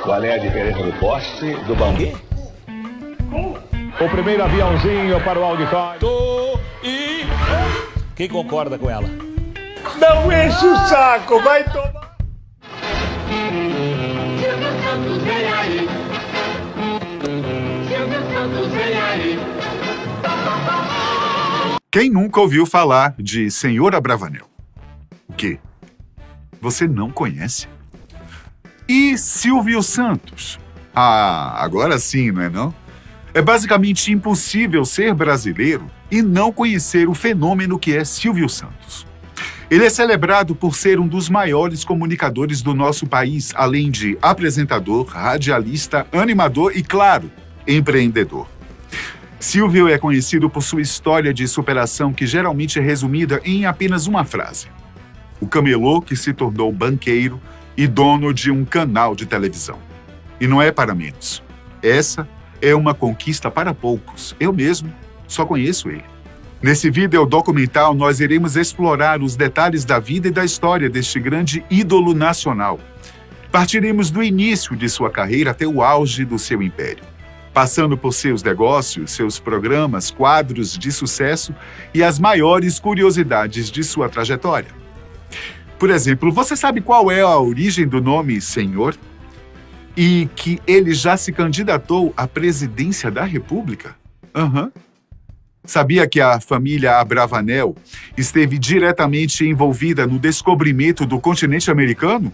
Qual é a diferença do poste do bambu? O primeiro aviãozinho para o auditório. Quem concorda com ela? Não enche o saco, vai tomar. Silvio Santos vem aí. Silvio Santos vem aí. Quem nunca ouviu falar de Senhor Abravanel? O quê? Você não conhece? E Silvio Santos? Ah, agora sim, não é não? É basicamente impossível ser brasileiro e não conhecer o fenômeno que é Silvio Santos. Ele é celebrado por ser um dos maiores comunicadores do nosso país, além de apresentador, radialista, animador e, claro, empreendedor. Silvio é conhecido por sua história de superação que geralmente é resumida em apenas uma frase. O camelô que se tornou banqueiro e dono de um canal de televisão. E não é para menos. Essa é uma conquista para poucos. Eu mesmo só conheço ele. Nesse vídeo documental, nós iremos explorar os detalhes da vida e da história deste grande ídolo nacional. Partiremos do início de sua carreira até o auge do seu império, passando por seus negócios, seus programas, quadros de sucesso e as maiores curiosidades de sua trajetória. Por exemplo, você sabe qual é a origem do nome Senhor? E que ele já se candidatou à presidência da República? Sabia que a família Abravanel esteve diretamente envolvida no descobrimento do continente americano?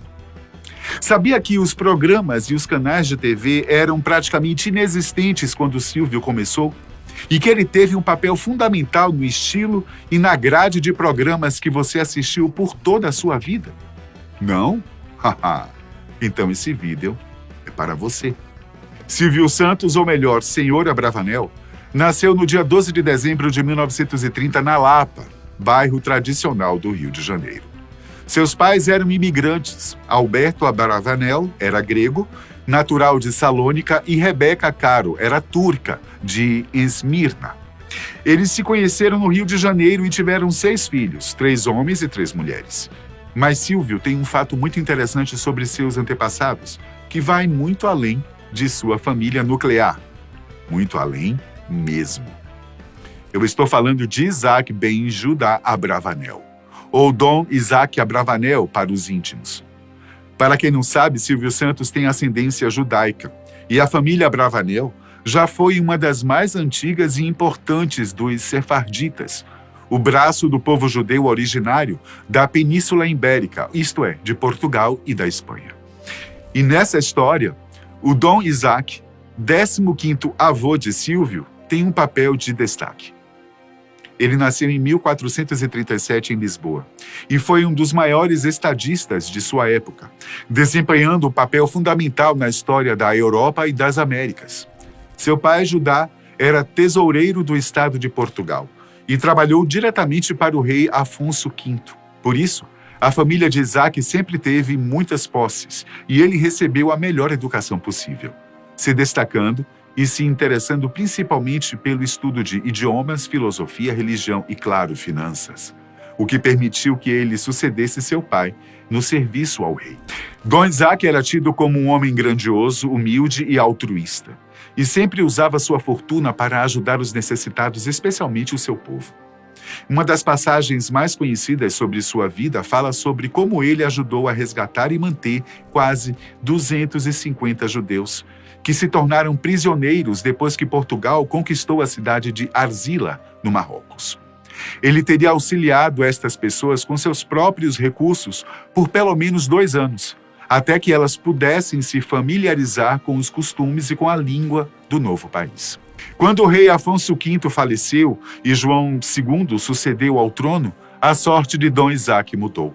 Sabia que os programas e os canais de TV eram praticamente inexistentes quando Silvio começou? E que ele teve um papel fundamental no estilo e na grade de programas que você assistiu por toda a sua vida? Não? Haha. Então esse vídeo é para você. Silvio Santos, ou melhor, Senhor Abravanel, nasceu no dia 12 de dezembro de 1930 na Lapa, bairro tradicional do Rio de Janeiro. Seus pais eram imigrantes. Alberto Abravanel era grego, natural de Salônica, e Rebeca Caro era turca, de Esmirna. Eles se conheceram no Rio de Janeiro e tiveram 6 filhos, 3 homens e 3 mulheres. Mas Silvio tem um fato muito interessante sobre seus antepassados, que vai muito além de sua família nuclear. Muito além mesmo. Eu estou falando de Isaac ben Judá Abravanel, ou Dom Isaac Abravanel para os íntimos. Para quem não sabe, Silvio Santos tem ascendência judaica, e a família Abravanel já foi uma das mais antigas e importantes dos sefarditas, o braço do povo judeu originário da Península Ibérica, isto é, de Portugal e da Espanha. E nessa história, o Dom Isaac, 15º avô de Silvio, tem um papel de destaque. Ele nasceu em 1437 em Lisboa e foi um dos maiores estadistas de sua época, desempenhando um papel fundamental na história da Europa e das Américas. Seu pai, Judá, era tesoureiro do estado de Portugal e trabalhou diretamente para o rei Afonso V. Por isso, a família de Isaac sempre teve muitas posses e ele recebeu a melhor educação possível, se destacando e se interessando principalmente pelo estudo de idiomas, filosofia, religião e, claro, finanças, o que permitiu que ele sucedesse seu pai no serviço ao rei. Dom Isaac era tido como um homem grandioso, humilde e altruísta, e sempre usava sua fortuna para ajudar os necessitados, especialmente o seu povo. Uma das passagens mais conhecidas sobre sua vida fala sobre como ele ajudou a resgatar e manter quase 250 judeus, que se tornaram prisioneiros depois que Portugal conquistou a cidade de Arzila, no Marrocos. Ele teria auxiliado estas pessoas com seus próprios recursos por pelo menos 2 anos, até que elas pudessem se familiarizar com os costumes e com a língua do novo país. Quando o rei Afonso V faleceu e João II sucedeu ao trono, a sorte de Dom Isaac mudou.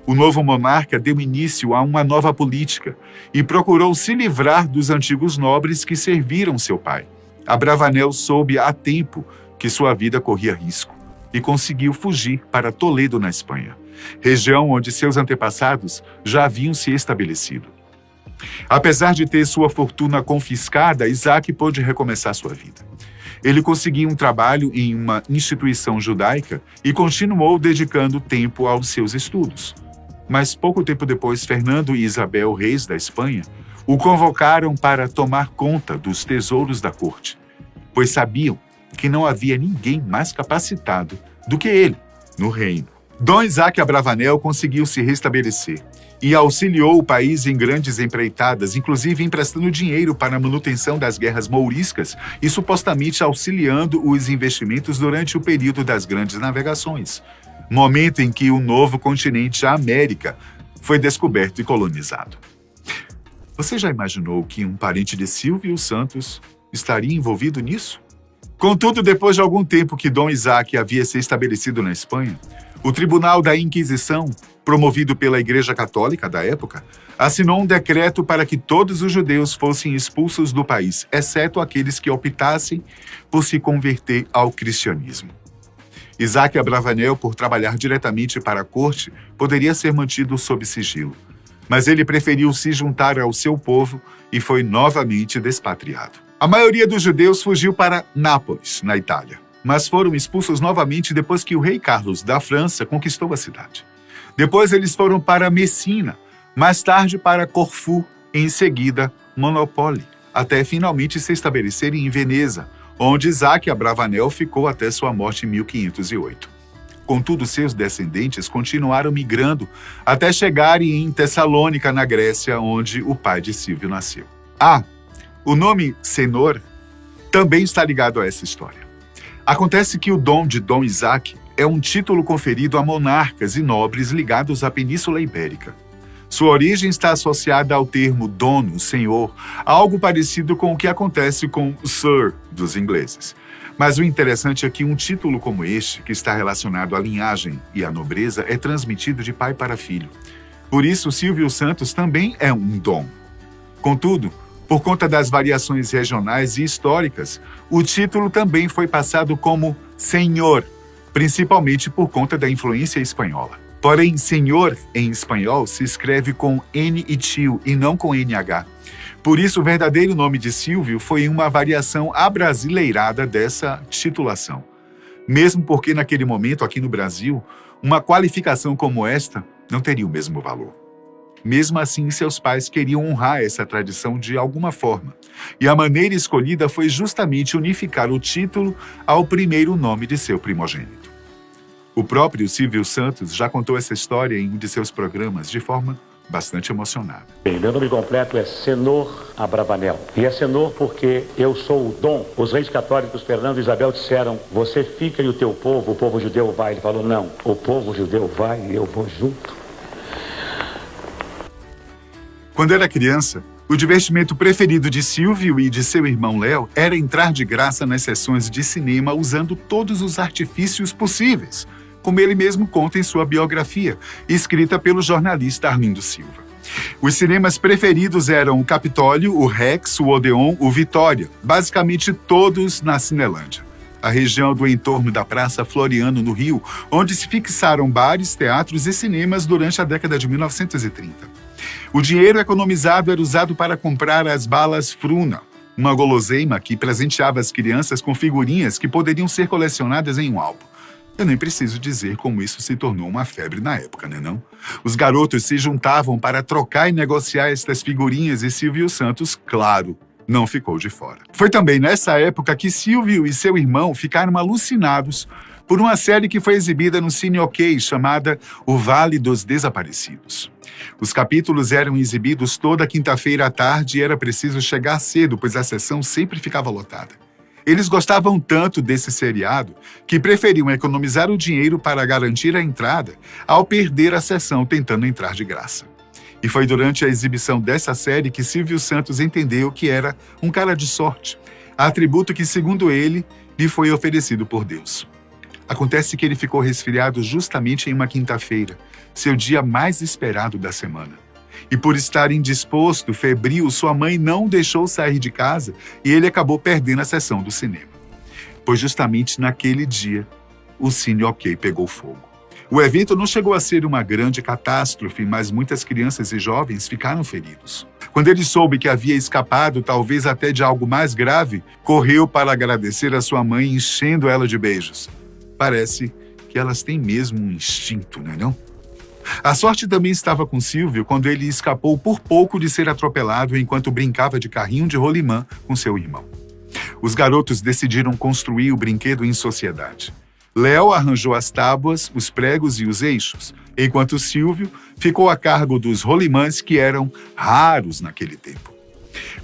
O novo monarca deu início a uma nova política e procurou se livrar dos antigos nobres que serviram seu pai. Abravanel soube a tempo que sua vida corria risco e conseguiu fugir para Toledo, na Espanha, região onde seus antepassados já haviam se estabelecido. Apesar de ter sua fortuna confiscada, Isaac pôde recomeçar sua vida. Ele conseguiu um trabalho em uma instituição judaica e continuou dedicando tempo aos seus estudos. Mas pouco tempo depois, Fernando e Isabel, reis da Espanha, o convocaram para tomar conta dos tesouros da corte, pois sabiam que não havia ninguém mais capacitado do que ele no reino. Dom Isaac Abravanel conseguiu se restabelecer e auxiliou o país em grandes empreitadas, inclusive emprestando dinheiro para a manutenção das guerras mouriscas e supostamente auxiliando os investimentos durante o período das grandes navegações, momento em que o novo continente, a América, foi descoberto e colonizado. Você já imaginou que um parente de Silvio Santos estaria envolvido nisso? Contudo, depois de algum tempo que Dom Isaac havia se estabelecido na Espanha, o Tribunal da Inquisição, promovido pela Igreja Católica da época, assinou um decreto para que todos os judeus fossem expulsos do país, exceto aqueles que optassem por se converter ao cristianismo. Isaac Abravanel, por trabalhar diretamente para a corte, poderia ser mantido sob sigilo, mas ele preferiu se juntar ao seu povo e foi novamente despatriado. A maioria dos judeus fugiu para Nápoles, na Itália, mas foram expulsos novamente depois que o rei Carlos da França conquistou a cidade. Depois eles foram para Messina, mais tarde para Corfu e em seguida Monopole, até finalmente se estabelecerem em Veneza, onde Isaac Abravanel ficou até sua morte em 1508. Contudo, seus descendentes continuaram migrando até chegarem em Tessalônica, na Grécia, onde o pai de Silvio nasceu. O nome Senhor também está ligado a essa história. Acontece que o dom de Dom Isaac é um título conferido a monarcas e nobres ligados à Península Ibérica. Sua origem está associada ao termo dono, senhor, algo parecido com o que acontece com o Sir dos ingleses. Mas o interessante é que um título como este, que está relacionado à linhagem e à nobreza, é transmitido de pai para filho. Por isso, Silvio Santos também é um dom. Contudo, por conta das variações regionais e históricas, o título também foi passado como senhor, principalmente por conta da influência espanhola. Porém, senhor em espanhol se escreve com N e tio e não com NH. Por isso, o verdadeiro nome de Silvio foi uma variação abrasileirada dessa titulação. Mesmo porque, naquele momento, aqui no Brasil, uma qualificação como esta não teria o mesmo valor. Mesmo assim, seus pais queriam honrar essa tradição de alguma forma, e a maneira escolhida foi justamente unificar o título ao primeiro nome de seu primogênito. O próprio Silvio Santos já contou essa história em um de seus programas de forma bastante emocionada. Meu nome completo é Senhor Abravanel. E é Senhor porque eu sou o dom. Os reis católicos Fernando e Isabel disseram: você fica e o teu povo, o povo judeu vai. Ele falou: não, o povo judeu vai e eu vou junto. Quando era criança, o divertimento preferido de Silvio e de seu irmão Léo era entrar de graça nas sessões de cinema usando todos os artifícios possíveis, como ele mesmo conta em sua biografia, escrita pelo jornalista Arlindo Silva. Os cinemas preferidos eram o Capitólio, o Rex, o Odeon, o Vitória, basicamente todos na Cinelândia, a região do entorno da Praça Floriano, no Rio, onde se fixaram bares, teatros e cinemas durante a década de 1930. O dinheiro economizado era usado para comprar as balas Fruna, uma guloseima que presenteava as crianças com figurinhas que poderiam ser colecionadas em um álbum. Eu nem preciso dizer como isso se tornou uma febre na época, né não? Os garotos se juntavam para trocar e negociar estas figurinhas e Silvio Santos, claro, não ficou de fora. Foi também nessa época que Silvio e seu irmão ficaram alucinados por uma série que foi exibida no Cine OK, chamada O Vale dos Desaparecidos. Os capítulos eram exibidos toda quinta-feira à tarde e era preciso chegar cedo, pois a sessão sempre ficava lotada. Eles gostavam tanto desse seriado que preferiam economizar o dinheiro para garantir a entrada ao perder a sessão tentando entrar de graça. E foi durante a exibição dessa série que Silvio Santos entendeu que era um cara de sorte, atributo que, segundo ele, lhe foi oferecido por Deus. Acontece que ele ficou resfriado justamente em uma quinta-feira, seu dia mais esperado da semana. E por estar indisposto, febril, sua mãe não o deixou sair de casa e ele acabou perdendo a sessão do cinema. Pois justamente naquele dia, o Cine OK pegou fogo. O evento não chegou a ser uma grande catástrofe, mas muitas crianças e jovens ficaram feridos. Quando ele soube que havia escapado, talvez até de algo mais grave, correu para agradecer a sua mãe, enchendo ela de beijos. Parece que elas têm mesmo um instinto, não é não? A sorte também estava com Silvio quando ele escapou por pouco de ser atropelado enquanto brincava de carrinho de rolimã com seu irmão. Os garotos decidiram construir o brinquedo em sociedade. Léo arranjou as tábuas, os pregos e os eixos, enquanto Silvio ficou a cargo dos rolimãs que eram raros naquele tempo.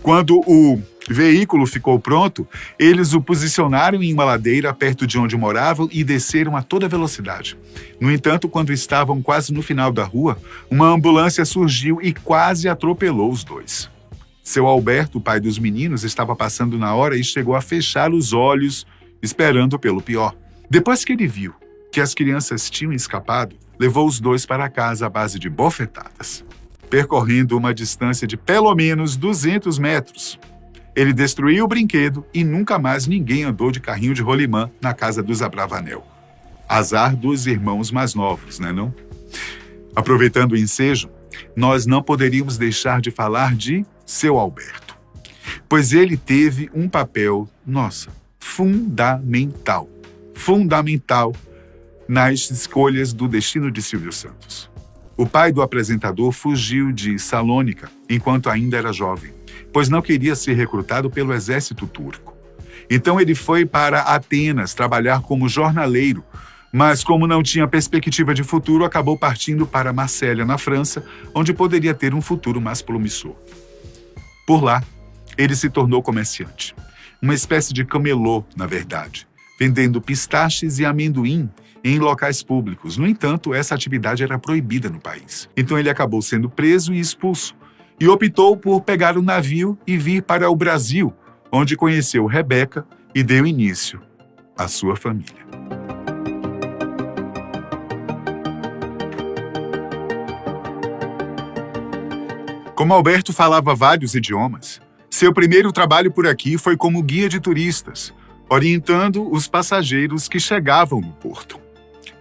Quando o veículo ficou pronto, eles o posicionaram em uma ladeira perto de onde moravam e desceram a toda velocidade. No entanto, quando estavam quase no final da rua, uma ambulância surgiu e quase atropelou os dois. Seu Alberto, pai dos meninos, estava passando na hora e chegou a fechar os olhos, esperando pelo pior. Depois que ele viu que as crianças tinham escapado, levou os dois para casa à base de bofetadas, percorrendo uma distância de pelo menos 200 metros. Ele destruiu o brinquedo e nunca mais ninguém andou de carrinho de rolimã na casa dos Abravanel. Azar dos irmãos mais novos, né não? Aproveitando o ensejo, nós não poderíamos deixar de falar de seu Alberto, pois ele teve um papel, fundamental nas escolhas do destino de Silvio Santos. O pai do apresentador fugiu de Salônica enquanto ainda era jovem, pois não queria ser recrutado pelo exército turco. Então ele foi para Atenas trabalhar como jornaleiro, mas como não tinha perspectiva de futuro, acabou partindo para Marsella, na França, onde poderia ter um futuro mais promissor. Por lá, ele se tornou comerciante, uma espécie de camelô, na verdade, vendendo pistaches e amendoim em locais públicos. No entanto, essa atividade era proibida no país. Então ele acabou sendo preso e expulso, e optou por pegar um navio e vir para o Brasil, onde conheceu Rebeca e deu início à sua família. Como Alberto falava vários idiomas, seu primeiro trabalho por aqui foi como guia de turistas, orientando os passageiros que chegavam no porto.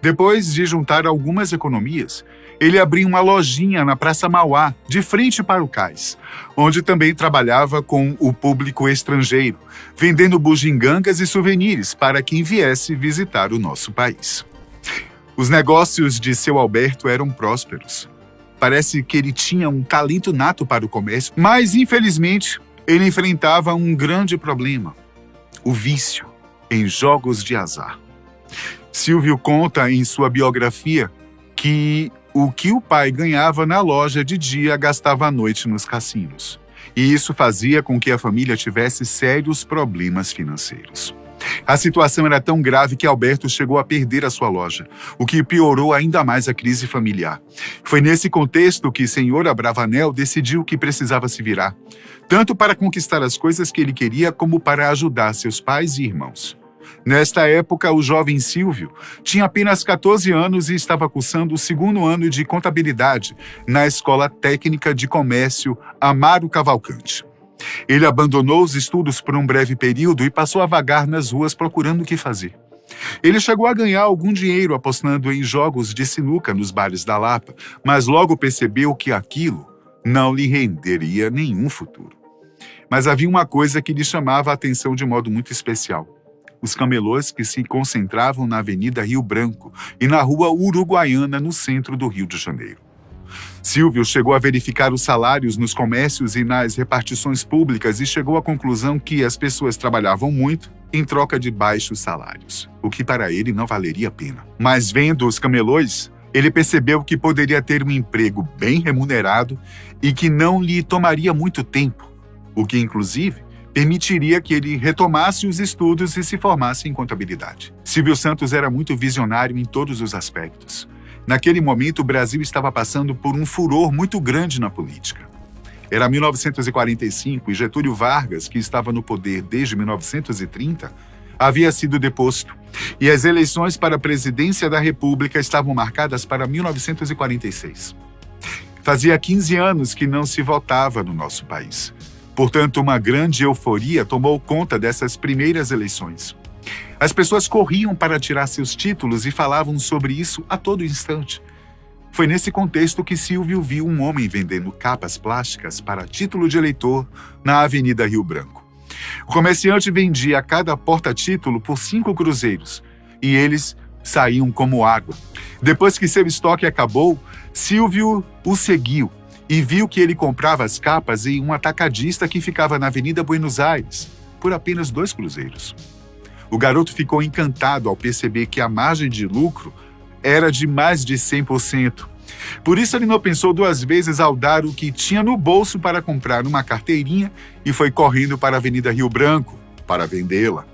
Depois de juntar algumas economias, ele abriu uma lojinha na Praça Mauá, de frente para o cais, onde também trabalhava com o público estrangeiro, vendendo bugigangas e souvenirs para quem viesse visitar o nosso país. Os negócios de seu Alberto eram prósperos. Parece que ele tinha um talento nato para o comércio, mas, infelizmente, ele enfrentava um grande problema: o vício em jogos de azar. Silvio conta em sua biografia que o pai ganhava na loja de dia gastava à noite nos cassinos. E isso fazia com que a família tivesse sérios problemas financeiros. A situação era tão grave que Alberto chegou a perder a sua loja, o que piorou ainda mais a crise familiar. Foi nesse contexto que Senhor Abravanel decidiu que precisava se virar, tanto para conquistar as coisas que ele queria como para ajudar seus pais e irmãos. Nesta época, o jovem Silvio tinha apenas 14 anos e estava cursando o segundo ano de contabilidade na Escola Técnica de Comércio Amaro Cavalcante. Ele abandonou os estudos por um breve período e passou a vagar nas ruas procurando o que fazer. Ele chegou a ganhar algum dinheiro apostando em jogos de sinuca nos bares da Lapa, mas logo percebeu que aquilo não lhe renderia nenhum futuro. Mas havia uma coisa que lhe chamava a atenção de modo muito especial: os camelôs que se concentravam na Avenida Rio Branco e na Rua Uruguaiana, no centro do Rio de Janeiro. Silvio chegou a verificar os salários nos comércios e nas repartições públicas e chegou à conclusão que as pessoas trabalhavam muito em troca de baixos salários, o que para ele não valeria a pena. Mas vendo os camelôs, ele percebeu que poderia ter um emprego bem remunerado e que não lhe tomaria muito tempo, o que inclusive permitiria que ele retomasse os estudos e se formasse em contabilidade. Silvio Santos era muito visionário em todos os aspectos. Naquele momento, o Brasil estava passando por um furor muito grande na política. Era 1945 e Getúlio Vargas, que estava no poder desde 1930, havia sido deposto. E as eleições para a presidência da República estavam marcadas para 1946. Fazia 15 anos que não se votava no nosso país. Portanto, uma grande euforia tomou conta dessas primeiras eleições. As pessoas corriam para tirar seus títulos e falavam sobre isso a todo instante. Foi nesse contexto que Silvio viu um homem vendendo capas plásticas para título de eleitor na Avenida Rio Branco. O comerciante vendia cada porta-título por 5 cruzeiros e eles saíam como água. Depois que seu estoque acabou, Silvio o seguiu e viu que ele comprava as capas em um atacadista que ficava na Avenida Buenos Aires, por apenas 2 cruzeiros. O garoto ficou encantado ao perceber que a margem de lucro era de mais de 100%. Por isso ele não pensou 2 vezes ao dar o que tinha no bolso para comprar uma carteirinha e foi correndo para a Avenida Rio Branco para vendê-la.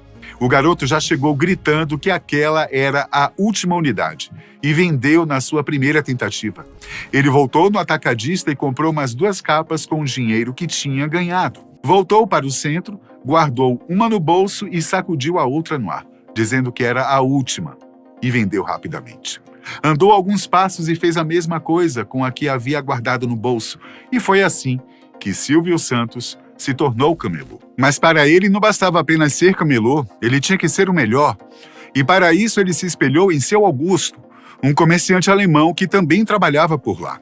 O garoto já chegou gritando que aquela era a última unidade e vendeu na sua primeira tentativa. Ele voltou no atacadista e comprou umas 2 capas com o dinheiro que tinha ganhado. Voltou para o centro, guardou uma no bolso e sacudiu a outra no ar, dizendo que era a última, e vendeu rapidamente. Andou alguns passos e fez a mesma coisa com a que havia guardado no bolso, e foi assim que Silvio Santos se tornou camelô. Mas para ele não bastava apenas ser camelô, ele tinha que ser o melhor. E para isso ele se espelhou em seu Augusto, um comerciante alemão que também trabalhava por lá.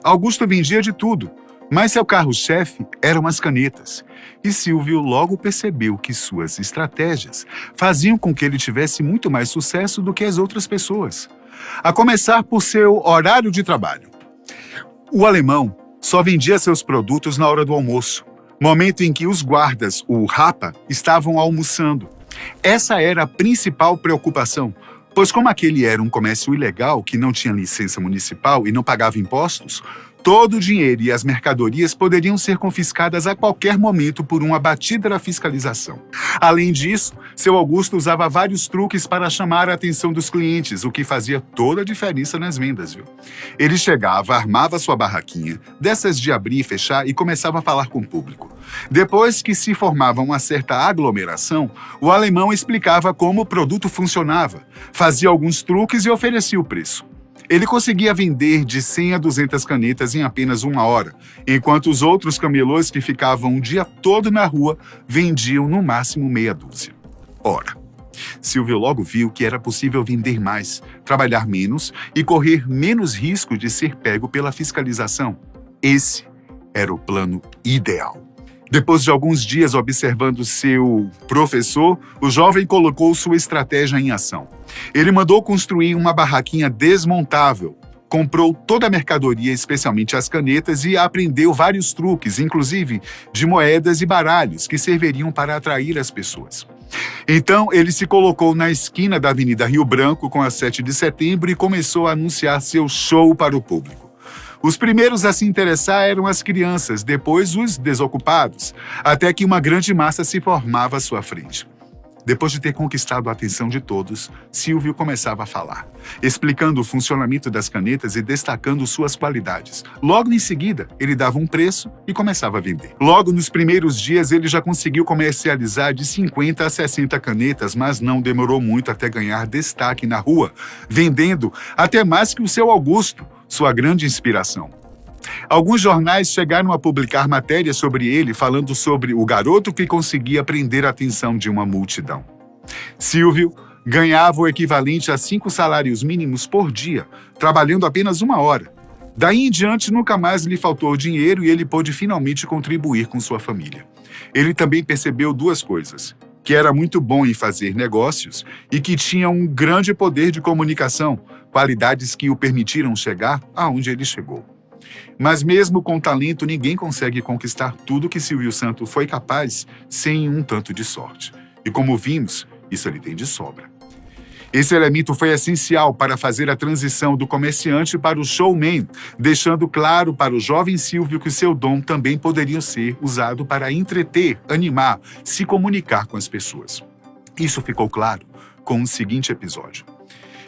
Augusto vendia de tudo, mas seu carro-chefe eram as canetas. E Silvio logo percebeu que suas estratégias faziam com que ele tivesse muito mais sucesso do que as outras pessoas. A começar por seu horário de trabalho. O alemão só vendia seus produtos na hora do almoço, momento em que os guardas, o Rapa, estavam almoçando. Essa era a principal preocupação, pois como aquele era um comércio ilegal que não tinha licença municipal e não pagava impostos, todo o dinheiro e as mercadorias poderiam ser confiscadas a qualquer momento por uma batida da fiscalização. Além disso, seu Augusto usava vários truques para chamar a atenção dos clientes, o que fazia toda a diferença nas vendas, viu? Ele chegava, armava sua barraquinha, dessas de abrir e fechar, e começava a falar com o público. Depois que se formava uma certa aglomeração, o alemão explicava como o produto funcionava, fazia alguns truques e oferecia o preço. Ele conseguia vender de 100 a 200 canetas em apenas 1 hora, enquanto os outros camelôs que ficavam o dia todo na rua vendiam no máximo meia dúzia. Ora, Silvio logo viu que era possível vender mais, trabalhar menos e correr menos risco de ser pego pela fiscalização. Esse era o plano ideal. Depois de alguns dias observando seu professor, o jovem colocou sua estratégia em ação. Ele mandou construir uma barraquinha desmontável, comprou toda a mercadoria, especialmente as canetas, e aprendeu vários truques, inclusive de moedas e baralhos, que serviriam para atrair as pessoas. Então, ele se colocou na esquina da Avenida Rio Branco com a 7 de setembro e começou a anunciar seu show para o público. Os primeiros a se interessar eram as crianças, depois os desocupados, até que uma grande massa se formava à sua frente. Depois de ter conquistado a atenção de todos, Silvio começava a falar, explicando o funcionamento das canetas e destacando suas qualidades. Logo em seguida, ele dava um preço e começava a vender. Logo nos primeiros dias, ele já conseguiu comercializar de 50 a 60 canetas, mas não demorou muito até ganhar destaque na rua, vendendo até mais que o seu Augusto, sua grande inspiração. Alguns jornais chegaram a publicar matérias sobre ele, falando sobre o garoto que conseguia prender a atenção de uma multidão. Silvio ganhava o equivalente a 5 salários mínimos por dia, trabalhando apenas 1 hora. Daí em diante, nunca mais lhe faltou dinheiro e ele pôde finalmente contribuir com sua família. Ele também percebeu 2 coisas: que era muito bom em fazer negócios e que tinha um grande poder de comunicação, qualidades que o permitiram chegar aonde ele chegou. Mas mesmo com talento, ninguém consegue conquistar tudo que Silvio Santos foi capaz sem um tanto de sorte. E como vimos, isso ele tem de sobra. Esse elemento foi essencial para fazer a transição do comerciante para o showman, deixando claro para o jovem Silvio que seu dom também poderia ser usado para entreter, animar, se comunicar com as pessoas. Isso ficou claro com o seguinte episódio.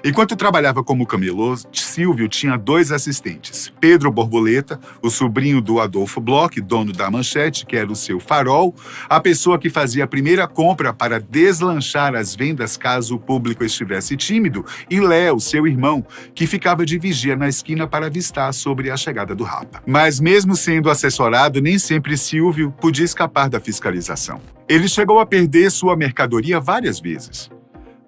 Enquanto trabalhava como camelô, Silvio tinha 2 assistentes. Pedro Borboleta, o sobrinho do Adolfo Bloch, dono da Manchete, que era o seu farol, a pessoa que fazia a primeira compra para deslanchar as vendas caso o público estivesse tímido, e Léo, seu irmão, que ficava de vigia na esquina para avistar sobre a chegada do Rapa. Mas mesmo sendo assessorado, nem sempre Silvio podia escapar da fiscalização. Ele chegou a perder sua mercadoria várias vezes.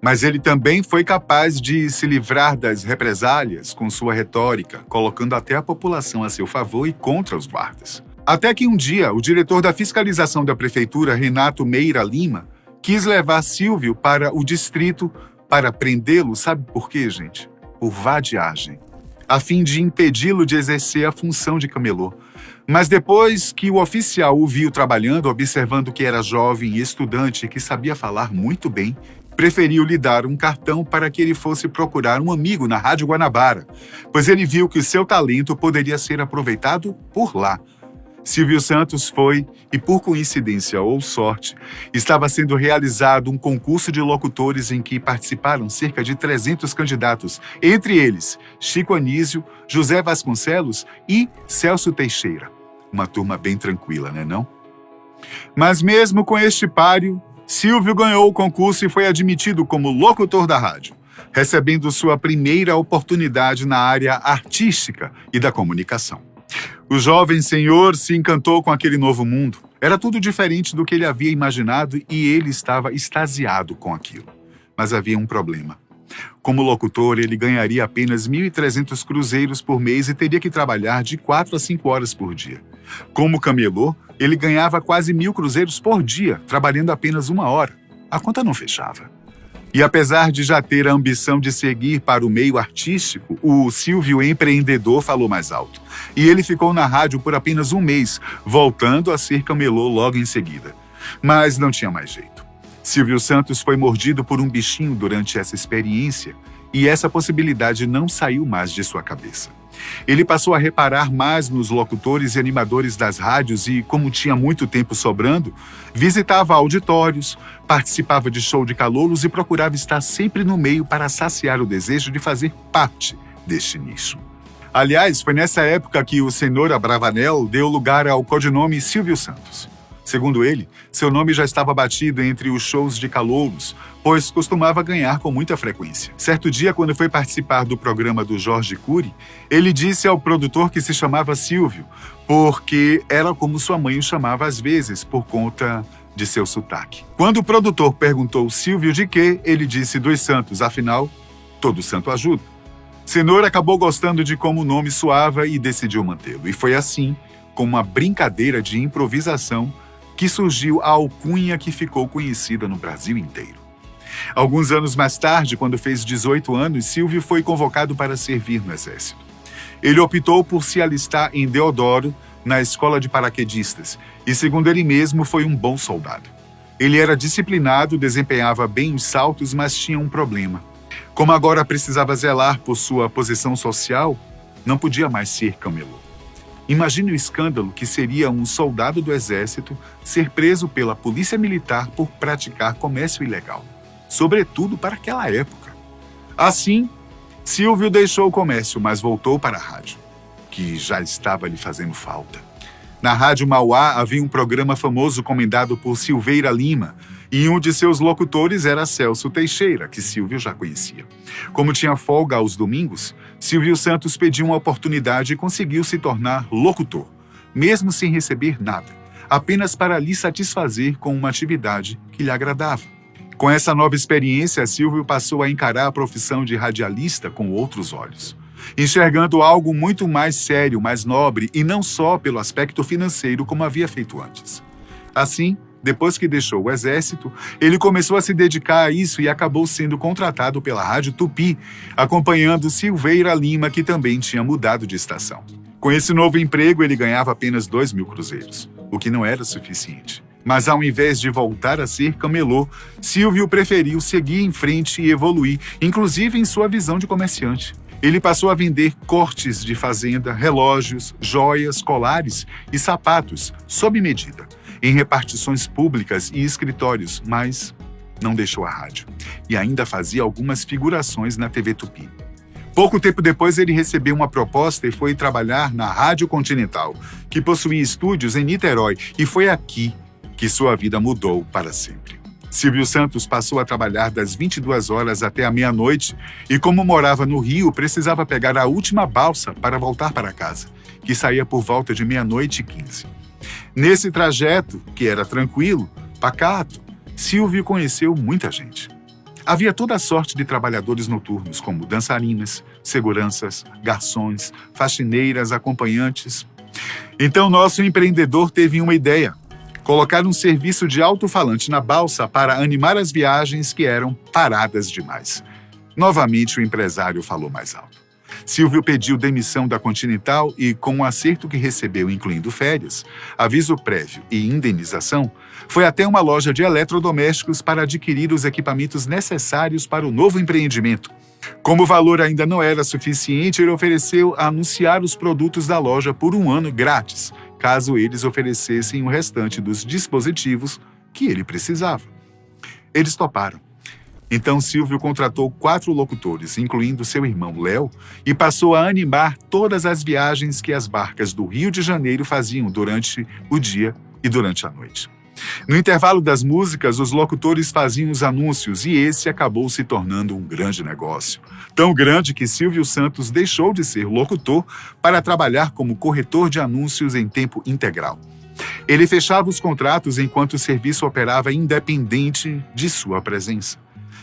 Mas ele também foi capaz de se livrar das represálias com sua retórica, colocando até a população a seu favor e contra os guardas. Até que um dia, o diretor da fiscalização da prefeitura, Renato Meira Lima, quis levar Silvio para o distrito para prendê-lo, sabe por quê, gente? Por vadiagem, a fim de impedi-lo de exercer a função de camelô. Mas depois que o oficial o viu trabalhando, observando que era jovem e estudante e que sabia falar muito bem, preferiu lhe dar um cartão para que ele fosse procurar um amigo na Rádio Guanabara, pois ele viu que o seu talento poderia ser aproveitado por lá. Silvio Santos foi, e por coincidência ou sorte, estava sendo realizado um concurso de locutores em que participaram cerca de 300 candidatos, entre eles Chico Anísio, José Vasconcelos e Celso Teixeira. Uma turma bem tranquila, né não? Mas mesmo com este páreo, Silvio ganhou o concurso e foi admitido como locutor da rádio, recebendo sua primeira oportunidade na área artística e da comunicação. O jovem senhor se encantou com aquele novo mundo. Era tudo diferente do que ele havia imaginado e ele estava extasiado com aquilo. Mas havia um problema. Como locutor, ele ganharia apenas 1.300 cruzeiros por mês e teria que trabalhar de 4 a 5 horas por dia. Como camelô, ele ganhava quase 1.000 cruzeiros por dia, trabalhando apenas 1 hora. A conta não fechava. E apesar de já ter a ambição de seguir para o meio artístico, o Silvio empreendedor falou mais alto. E ele ficou na rádio por apenas 1 mês, voltando a ser camelô logo em seguida. Mas não tinha mais jeito. Silvio Santos foi mordido por um bichinho durante essa experiência e essa possibilidade não saiu mais de sua cabeça. Ele passou a reparar mais nos locutores e animadores das rádios e, como tinha muito tempo sobrando, visitava auditórios, participava de show de calouros e procurava estar sempre no meio para saciar o desejo de fazer parte deste nicho. Aliás, foi nessa época que o senhor Abravanel deu lugar ao codinome Silvio Santos. Segundo ele, seu nome já estava batido entre os shows de calouros, pois costumava ganhar com muita frequência. Certo dia, quando foi participar do programa do Jorge Cury, ele disse ao produtor que se chamava Silvio, porque era como sua mãe o chamava às vezes, por conta de seu sotaque. Quando o produtor perguntou Silvio de quê, ele disse dos Santos, afinal, todo santo ajuda. Senhor acabou gostando de como o nome soava e decidiu mantê-lo. E foi assim, com uma brincadeira de improvisação, que surgiu a alcunha que ficou conhecida no Brasil inteiro. Alguns anos mais tarde, quando fez 18 anos, Silvio foi convocado para servir no Exército. Ele optou por se alistar em Deodoro, na escola de paraquedistas, e, segundo ele mesmo, foi um bom soldado. Ele era disciplinado, desempenhava bem os saltos, mas tinha um problema. Como agora precisava zelar por sua posição social, não podia mais ser camelô. Imagine o escândalo que seria um soldado do Exército ser preso pela Polícia Militar por praticar comércio ilegal, sobretudo para aquela época. Assim, Silvio deixou o comércio, mas voltou para a rádio, que já estava lhe fazendo falta. Na Rádio Mauá havia um programa famoso comandado por Silveira Lima, e um de seus locutores era Celso Teixeira, que Silvio já conhecia. Como tinha folga aos domingos, Silvio Santos pediu uma oportunidade e conseguiu se tornar locutor, mesmo sem receber nada, apenas para lhe satisfazer com uma atividade que lhe agradava. Com essa nova experiência, Silvio passou a encarar a profissão de radialista com outros olhos, enxergando algo muito mais sério, mais nobre, e não só pelo aspecto financeiro como havia feito antes. Assim, depois que deixou o Exército, ele começou a se dedicar a isso e acabou sendo contratado pela Rádio Tupi, acompanhando Silveira Lima, que também tinha mudado de estação. Com esse novo emprego, ele ganhava apenas 2.000 cruzeiros, o que não era suficiente. Mas ao invés de voltar a ser camelô, Silvio preferiu seguir em frente e evoluir, inclusive em sua visão de comerciante. Ele passou a vender cortes de fazenda, relógios, joias, colares e sapatos, sob medida, em repartições públicas e escritórios, mas não deixou a rádio. E ainda fazia algumas figurações na TV Tupi. Pouco tempo depois, ele recebeu uma proposta e foi trabalhar na Rádio Continental, que possuía estúdios em Niterói, e foi aqui que sua vida mudou para sempre. Silvio Santos passou a trabalhar das 22 horas até a meia-noite e, como morava no Rio, precisava pegar a última balsa para voltar para casa, que saía por volta de 00:15. Nesse trajeto, que era tranquilo, pacato, Silvio conheceu muita gente. Havia toda a sorte de trabalhadores noturnos, como dançarinas, seguranças, garçons, faxineiras, acompanhantes. Então, nosso empreendedor teve uma ideia: colocar um serviço de alto-falante na balsa para animar as viagens que eram paradas demais. Novamente, o empresário falou mais alto. Silvio pediu demissão da Continental e, com o acerto que recebeu, incluindo férias, aviso prévio e indenização, foi até uma loja de eletrodomésticos para adquirir os equipamentos necessários para o novo empreendimento. Como o valor ainda não era suficiente, ele ofereceu a anunciar os produtos da loja por 1 ano grátis, caso eles oferecessem o restante dos dispositivos que ele precisava. Eles toparam. Então Silvio contratou 4 locutores, incluindo seu irmão Léo, e passou a animar todas as viagens que as barcas do Rio de Janeiro faziam durante o dia e durante a noite. No intervalo das músicas, os locutores faziam os anúncios e esse acabou se tornando um grande negócio. Tão grande que Silvio Santos deixou de ser locutor para trabalhar como corretor de anúncios em tempo integral. Ele fechava os contratos enquanto o serviço operava independente de sua presença.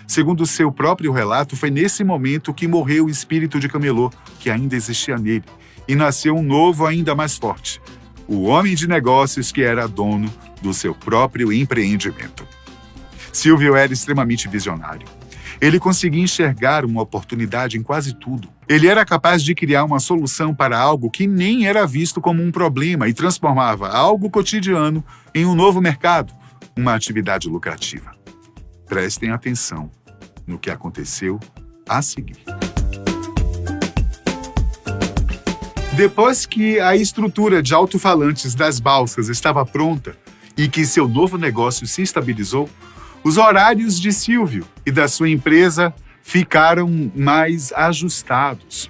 Segundo seu próprio relato, foi nesse momento que morreu o espírito de camelô, que ainda existia nele, e nasceu um novo ainda mais forte, o homem de negócios que era dono do seu próprio empreendimento. Silvio era extremamente visionário. Ele conseguia enxergar uma oportunidade em quase tudo. Ele era capaz de criar uma solução para algo que nem era visto como um problema e transformava algo cotidiano em um novo mercado, uma atividade lucrativa. Prestem atenção no que aconteceu a seguir. Depois que a estrutura de alto-falantes das balsas estava pronta e que seu novo negócio se estabilizou, os horários de Silvio e da sua empresa ficaram mais ajustados.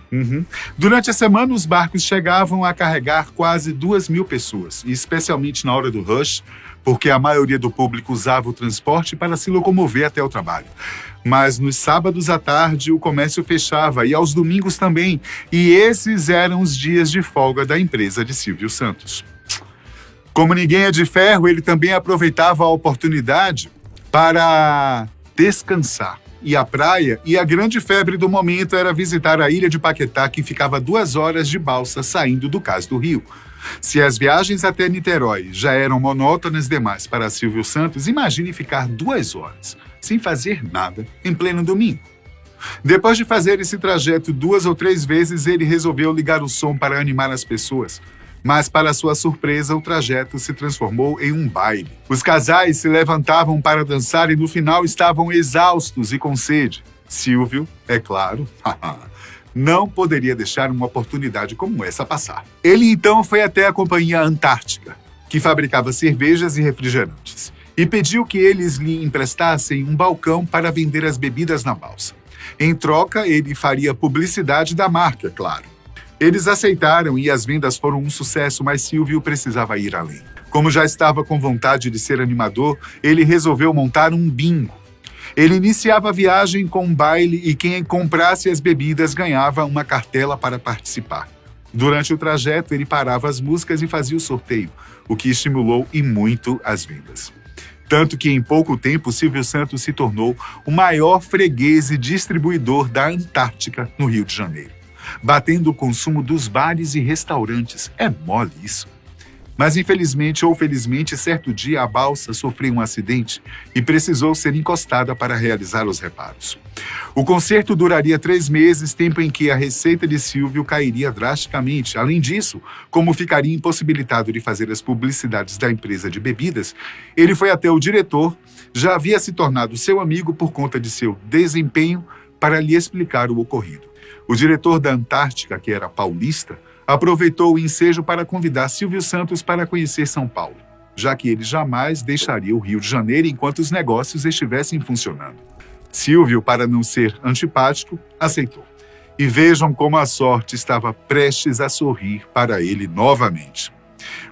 Durante a semana, os barcos chegavam a carregar quase 2.000 pessoas, e especialmente na hora do rush, porque a maioria do público usava o transporte para se locomover até o trabalho. Mas nos sábados à tarde o comércio fechava e aos domingos também, e esses eram os dias de folga da empresa de Silvio Santos. Como ninguém é de ferro, ele também aproveitava a oportunidade para descansar. E a praia e a grande febre do momento era visitar a ilha de Paquetá, que ficava 2 horas de balsa saindo do Cais do Rio. Se as viagens até Niterói já eram monótonas demais para Silvio Santos, imagine ficar 2 horas, sem fazer nada, em pleno domingo. Depois de fazer esse trajeto 2 ou 3 vezes, ele resolveu ligar o som para animar as pessoas. Mas, para sua surpresa, o trajeto se transformou em um baile. Os casais se levantavam para dançar e no final estavam exaustos e com sede. Silvio, é claro, não poderia deixar uma oportunidade como essa passar. Ele então foi até a Companhia Antártica, que fabricava cervejas e refrigerantes, e pediu que eles lhe emprestassem um balcão para vender as bebidas na balsa. Em troca, ele faria publicidade da marca, claro. Eles aceitaram e as vendas foram um sucesso, mas Silvio precisava ir além. Como já estava com vontade de ser animador, ele resolveu montar um bingo. Ele iniciava a viagem com um baile e quem comprasse as bebidas ganhava uma cartela para participar. Durante o trajeto, ele parava as músicas e fazia o sorteio, o que estimulou e muito as vendas. Tanto que, em pouco tempo, Silvio Santos se tornou o maior freguês e distribuidor da Antártica no Rio de Janeiro, batendo o consumo dos bares e restaurantes. É mole isso. Mas, infelizmente ou felizmente, certo dia a balsa sofreu um acidente e precisou ser encostada para realizar os reparos. O conserto duraria 3 meses, tempo em que a receita de Silvio cairia drasticamente. Além disso, como ficaria impossibilitado de fazer as publicidades da empresa de bebidas, ele foi até o diretor, já havia se tornado seu amigo por conta de seu desempenho, para lhe explicar o ocorrido. O diretor da Antártica, que era paulista, aproveitou o ensejo para convidar Silvio Santos para conhecer São Paulo, já que ele jamais deixaria o Rio de Janeiro enquanto os negócios estivessem funcionando. Silvio, para não ser antipático, aceitou. E vejam como a sorte estava prestes a sorrir para ele novamente.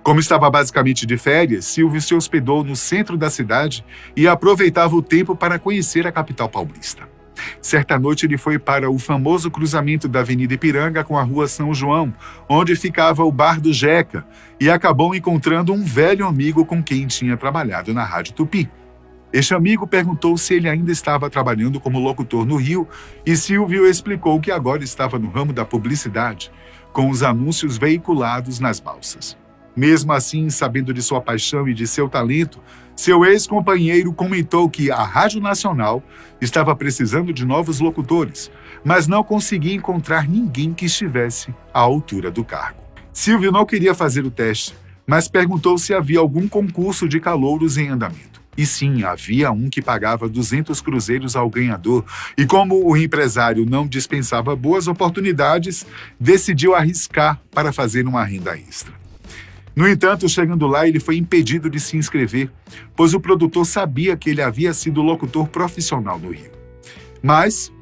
Como estava basicamente de férias, Silvio se hospedou no centro da cidade e aproveitava o tempo para conhecer a capital paulista. Certa noite ele foi para o famoso cruzamento da Avenida Ipiranga com a Rua São João, onde ficava o Bar do Jeca, e acabou encontrando um velho amigo com quem tinha trabalhado na Rádio Tupi. Este amigo perguntou se ele ainda estava trabalhando como locutor no Rio, e Silvio explicou que agora estava no ramo da publicidade, com os anúncios veiculados nas balsas. Mesmo assim, sabendo de sua paixão e de seu talento, seu ex-companheiro comentou que a Rádio Nacional estava precisando de novos locutores, mas não conseguia encontrar ninguém que estivesse à altura do cargo. Silvio não queria fazer o teste, mas perguntou se havia algum concurso de calouros em andamento. E sim, havia um que pagava 200 cruzeiros ao ganhador, e como o empresário não dispensava boas oportunidades, decidiu arriscar para fazer uma renda extra. No entanto, chegando lá, ele foi impedido de se inscrever, pois o produtor sabia que ele havia sido locutor profissional no Rio. Mas,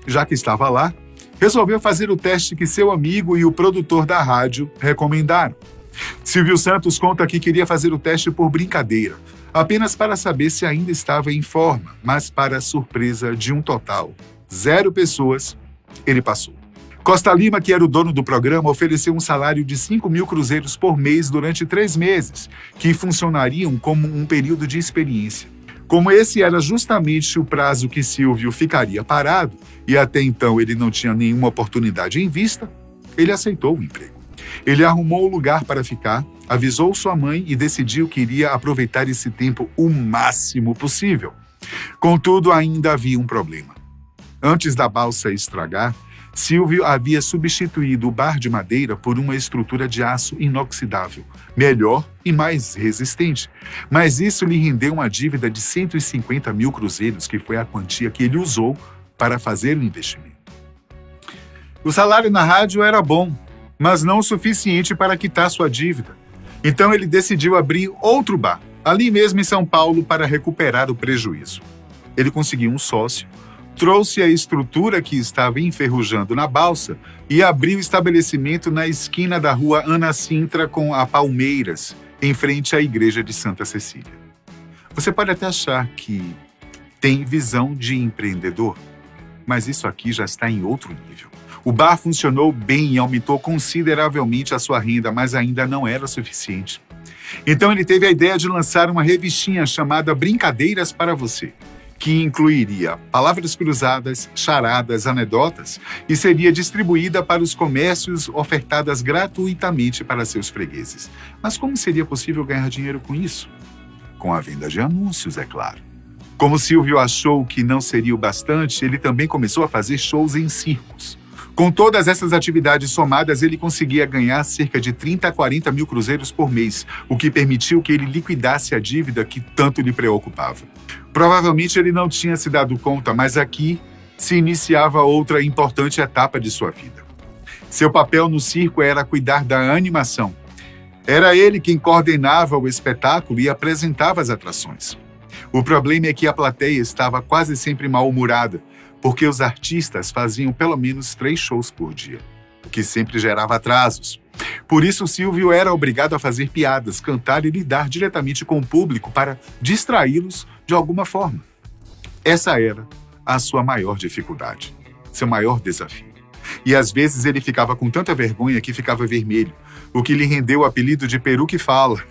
já que estava lá, resolveu fazer o teste que seu amigo e o produtor da rádio recomendaram. Silvio Santos conta que queria fazer o teste por brincadeira, apenas para saber se ainda estava em forma, mas para a surpresa de um total 0 pessoas, ele passou. Costa Lima, que era o dono do programa, ofereceu um salário de 5 mil cruzeiros por mês durante 3 meses, que funcionariam como um período de experiência. Como esse era justamente o prazo que Silvio ficaria parado, e até então ele não tinha nenhuma oportunidade em vista, ele aceitou o emprego. Ele arrumou o lugar para ficar, avisou sua mãe e decidiu que iria aproveitar esse tempo o máximo possível. Contudo, ainda havia um problema. Antes da balsa estragar, Silvio havia substituído o bar de madeira por uma estrutura de aço inoxidável, melhor e mais resistente. Mas isso lhe rendeu uma dívida de 150 mil cruzeiros, que foi a quantia que ele usou para fazer o investimento. O salário na rádio era bom, mas não o suficiente para quitar sua dívida. Então ele decidiu abrir outro bar, ali mesmo em São Paulo, para recuperar o prejuízo. Ele conseguiu um sócio, trouxe a estrutura que estava enferrujando na balsa e abriu o estabelecimento na esquina da rua Ana Sintra com a Palmeiras, em frente à igreja de Santa Cecília. Você pode até achar que tem visão de empreendedor, mas isso aqui já está em outro nível. O bar funcionou bem e aumentou consideravelmente a sua renda, mas ainda não era suficiente. Então ele teve a ideia de lançar uma revistinha chamada Brincadeiras para Você, que incluiria palavras cruzadas, charadas, anedotas e seria distribuída para os comércios, ofertadas gratuitamente para seus fregueses. Mas como seria possível ganhar dinheiro com isso? Com a venda de anúncios, é claro. Como Silvio achou que não seria o bastante, ele também começou a fazer shows em circos. Com todas essas atividades somadas, ele conseguia ganhar cerca de 30 a 40 mil cruzeiros por mês, o que permitiu que ele liquidasse a dívida que tanto lhe preocupava. Provavelmente ele não tinha se dado conta, mas aqui se iniciava outra importante etapa de sua vida. Seu papel no circo era cuidar da animação. Era ele quem coordenava o espetáculo e apresentava as atrações. O problema é que a plateia estava quase sempre mal-humorada, porque os artistas faziam pelo menos 3 shows por dia, o que sempre gerava atrasos. Por isso, Silvio era obrigado a fazer piadas, cantar e lidar diretamente com o público para distraí-los de alguma forma. Essa era a sua maior dificuldade, seu maior desafio. E às vezes ele ficava com tanta vergonha que ficava vermelho, o que lhe rendeu o apelido de Peru que Fala.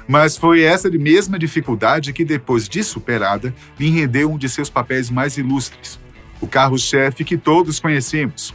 Mas foi essa mesma dificuldade que, depois de superada, lhe rendeu um de seus papéis mais ilustres, o carro-chefe que todos conhecemos,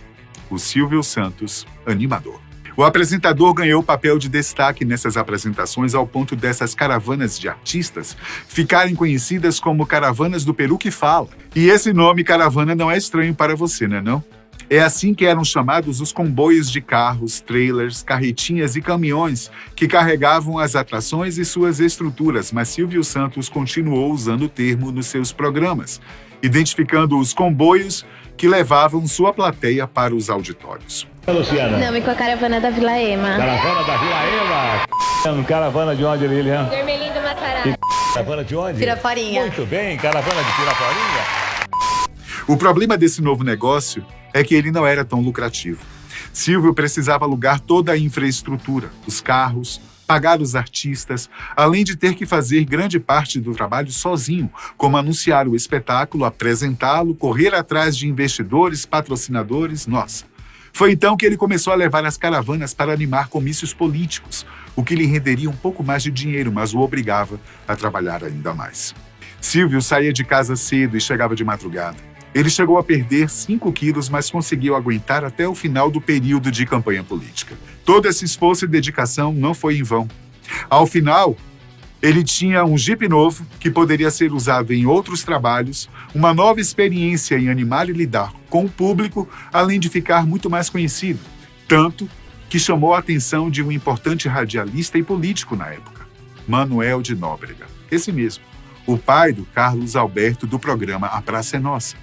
o Silvio Santos, animador. O apresentador ganhou papel de destaque nessas apresentações ao ponto dessas caravanas de artistas ficarem conhecidas como Caravanas do Peru que Fala. E esse nome caravana não é estranho para você, não é não? É assim que eram chamados os comboios de carros, trailers, carretinhas e caminhões que carregavam as atrações e suas estruturas, mas Silvio Santos continuou usando o termo nos seus programas, identificando os comboios que levavam sua plateia para os auditórios. Luciana. Não, e com a caravana da Vila Ema. Caravana da Vila Ema. Caravana de onde, Lilian? Vermelhinho do Matará. Caravana de onde? Piraporinha. Muito bem, caravana de Piraporinha. O problema desse novo negócio é que ele não era tão lucrativo. Silvio precisava alugar toda a infraestrutura, os carros, pagar os artistas, além de ter que fazer grande parte do trabalho sozinho, como anunciar o espetáculo, apresentá-lo, correr atrás de investidores, patrocinadores, nossa. Foi então que ele começou a levar as caravanas para animar comícios políticos, o que lhe renderia um pouco mais de dinheiro, mas o obrigava a trabalhar ainda mais. Silvio saía de casa cedo e chegava de madrugada. Ele chegou a perder 5 quilos, mas conseguiu aguentar até o final do período de campanha política. Todo esse esforço e dedicação não foi em vão. Ao final, ele tinha um Jeep novo que poderia ser usado em outros trabalhos, uma nova experiência em animar e lidar com o público, além de ficar muito mais conhecido. Tanto que chamou a atenção de um importante radialista e político na época, Manoel de Nóbrega. Esse mesmo, o pai do Carlos Alberto do programa A Praça é Nossa.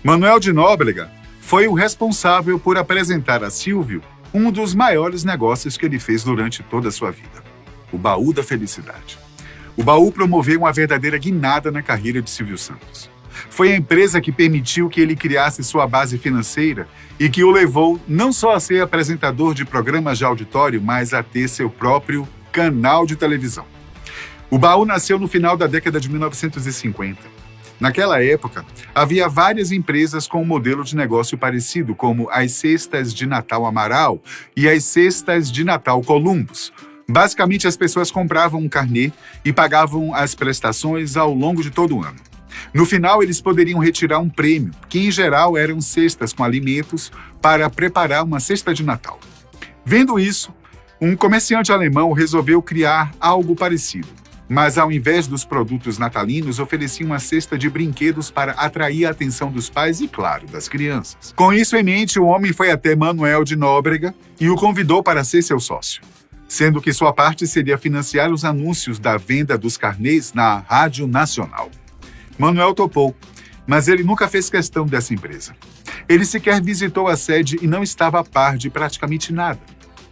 Manoel de Nóbrega foi o responsável por apresentar a Silvio um dos maiores negócios que ele fez durante toda a sua vida, o Baú da Felicidade. O Baú promoveu uma verdadeira guinada na carreira de Silvio Santos. Foi a empresa que permitiu que ele criasse sua base financeira e que o levou não só a ser apresentador de programas de auditório, mas a ter seu próprio canal de televisão. O Baú nasceu no final da década de 1950. Naquela época, havia várias empresas com um modelo de negócio parecido, como as Cestas de Natal Amaral e as Cestas de Natal Columbus. Basicamente, as pessoas compravam um carnê e pagavam as prestações ao longo de todo o ano. No final, eles poderiam retirar um prêmio, que em geral eram cestas com alimentos, para preparar uma cesta de Natal. Vendo isso, um comerciante alemão resolveu criar algo parecido, mas ao invés dos produtos natalinos, oferecia uma cesta de brinquedos para atrair a atenção dos pais e, claro, das crianças. Com isso em mente, o homem foi até Manoel de Nóbrega e o convidou para ser seu sócio, sendo que sua parte seria financiar os anúncios da venda dos carnês na Rádio Nacional. Manoel topou, mas ele nunca fez questão dessa empresa. Ele sequer visitou a sede e não estava a par de praticamente nada.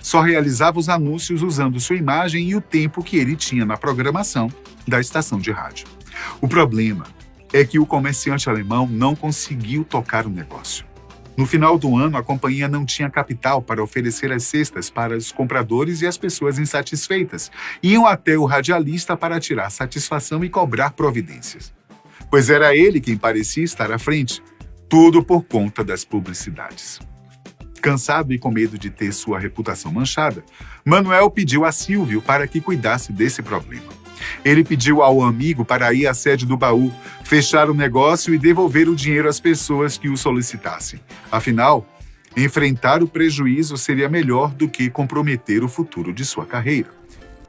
Só realizava os anúncios usando sua imagem e o tempo que ele tinha na programação da estação de rádio. O problema é que o comerciante alemão não conseguiu tocar o negócio. No final do ano, a companhia não tinha capital para oferecer as cestas para os compradores e as pessoas insatisfeitas iam até o radialista para tirar satisfação e cobrar providências. Pois era ele quem parecia estar à frente, tudo por conta das publicidades. Cansado e com medo de ter sua reputação manchada, Manoel pediu a Silvio para que cuidasse desse problema. Ele pediu ao amigo para ir à sede do Baú, fechar o negócio e devolver o dinheiro às pessoas que o solicitassem. Afinal, enfrentar o prejuízo seria melhor do que comprometer o futuro de sua carreira.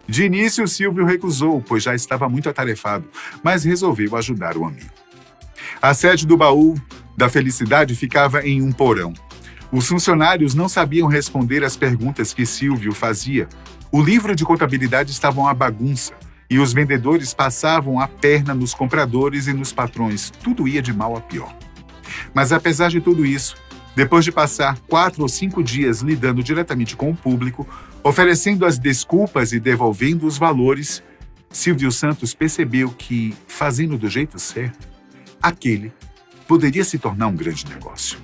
De início, Silvio recusou, pois já estava muito atarefado, mas resolveu ajudar o amigo. A sede do Baú da Felicidade ficava em um porão. Os funcionários não sabiam responder às perguntas que Silvio fazia. O livro de contabilidade estava uma bagunça e os vendedores passavam a perna nos compradores e nos patrões. Tudo ia de mal a pior. Mas apesar de tudo isso, depois de passar 4 ou 5 dias lidando diretamente com o público, oferecendo as desculpas e devolvendo os valores, Silvio Santos percebeu que, fazendo do jeito certo, aquele poderia se tornar um grande negócio.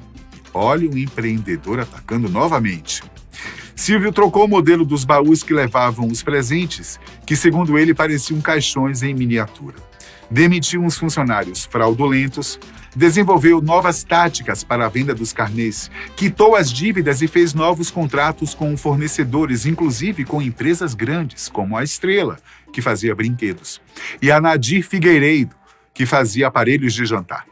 Olha o empreendedor atacando novamente. Silvio trocou o modelo dos baús que levavam os presentes, que segundo ele pareciam caixões em miniatura. Demitiu uns funcionários fraudulentos, desenvolveu novas táticas para a venda dos carnês, quitou as dívidas e fez novos contratos com fornecedores, inclusive com empresas grandes, como a Estrela, que fazia brinquedos, e a Nadir Figueiredo, que fazia aparelhos de jantar.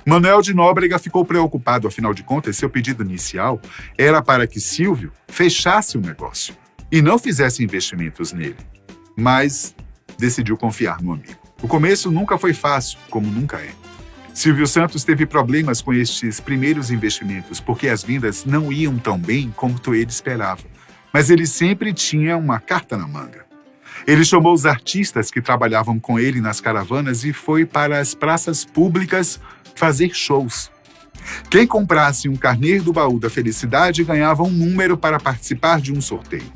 Manoel de Nóbrega ficou preocupado, afinal de contas, seu pedido inicial era para que Silvio fechasse o negócio e não fizesse investimentos nele, mas decidiu confiar no amigo. O começo nunca foi fácil, como nunca é. Silvio Santos teve problemas com estes primeiros investimentos, porque as vendas não iam tão bem quanto ele esperava. Mas ele sempre tinha uma carta na manga. Ele chamou os artistas que trabalhavam com ele nas caravanas e foi para as praças públicas fazer shows. Quem comprasse um carnê do Baú da Felicidade ganhava um número para participar de um sorteio.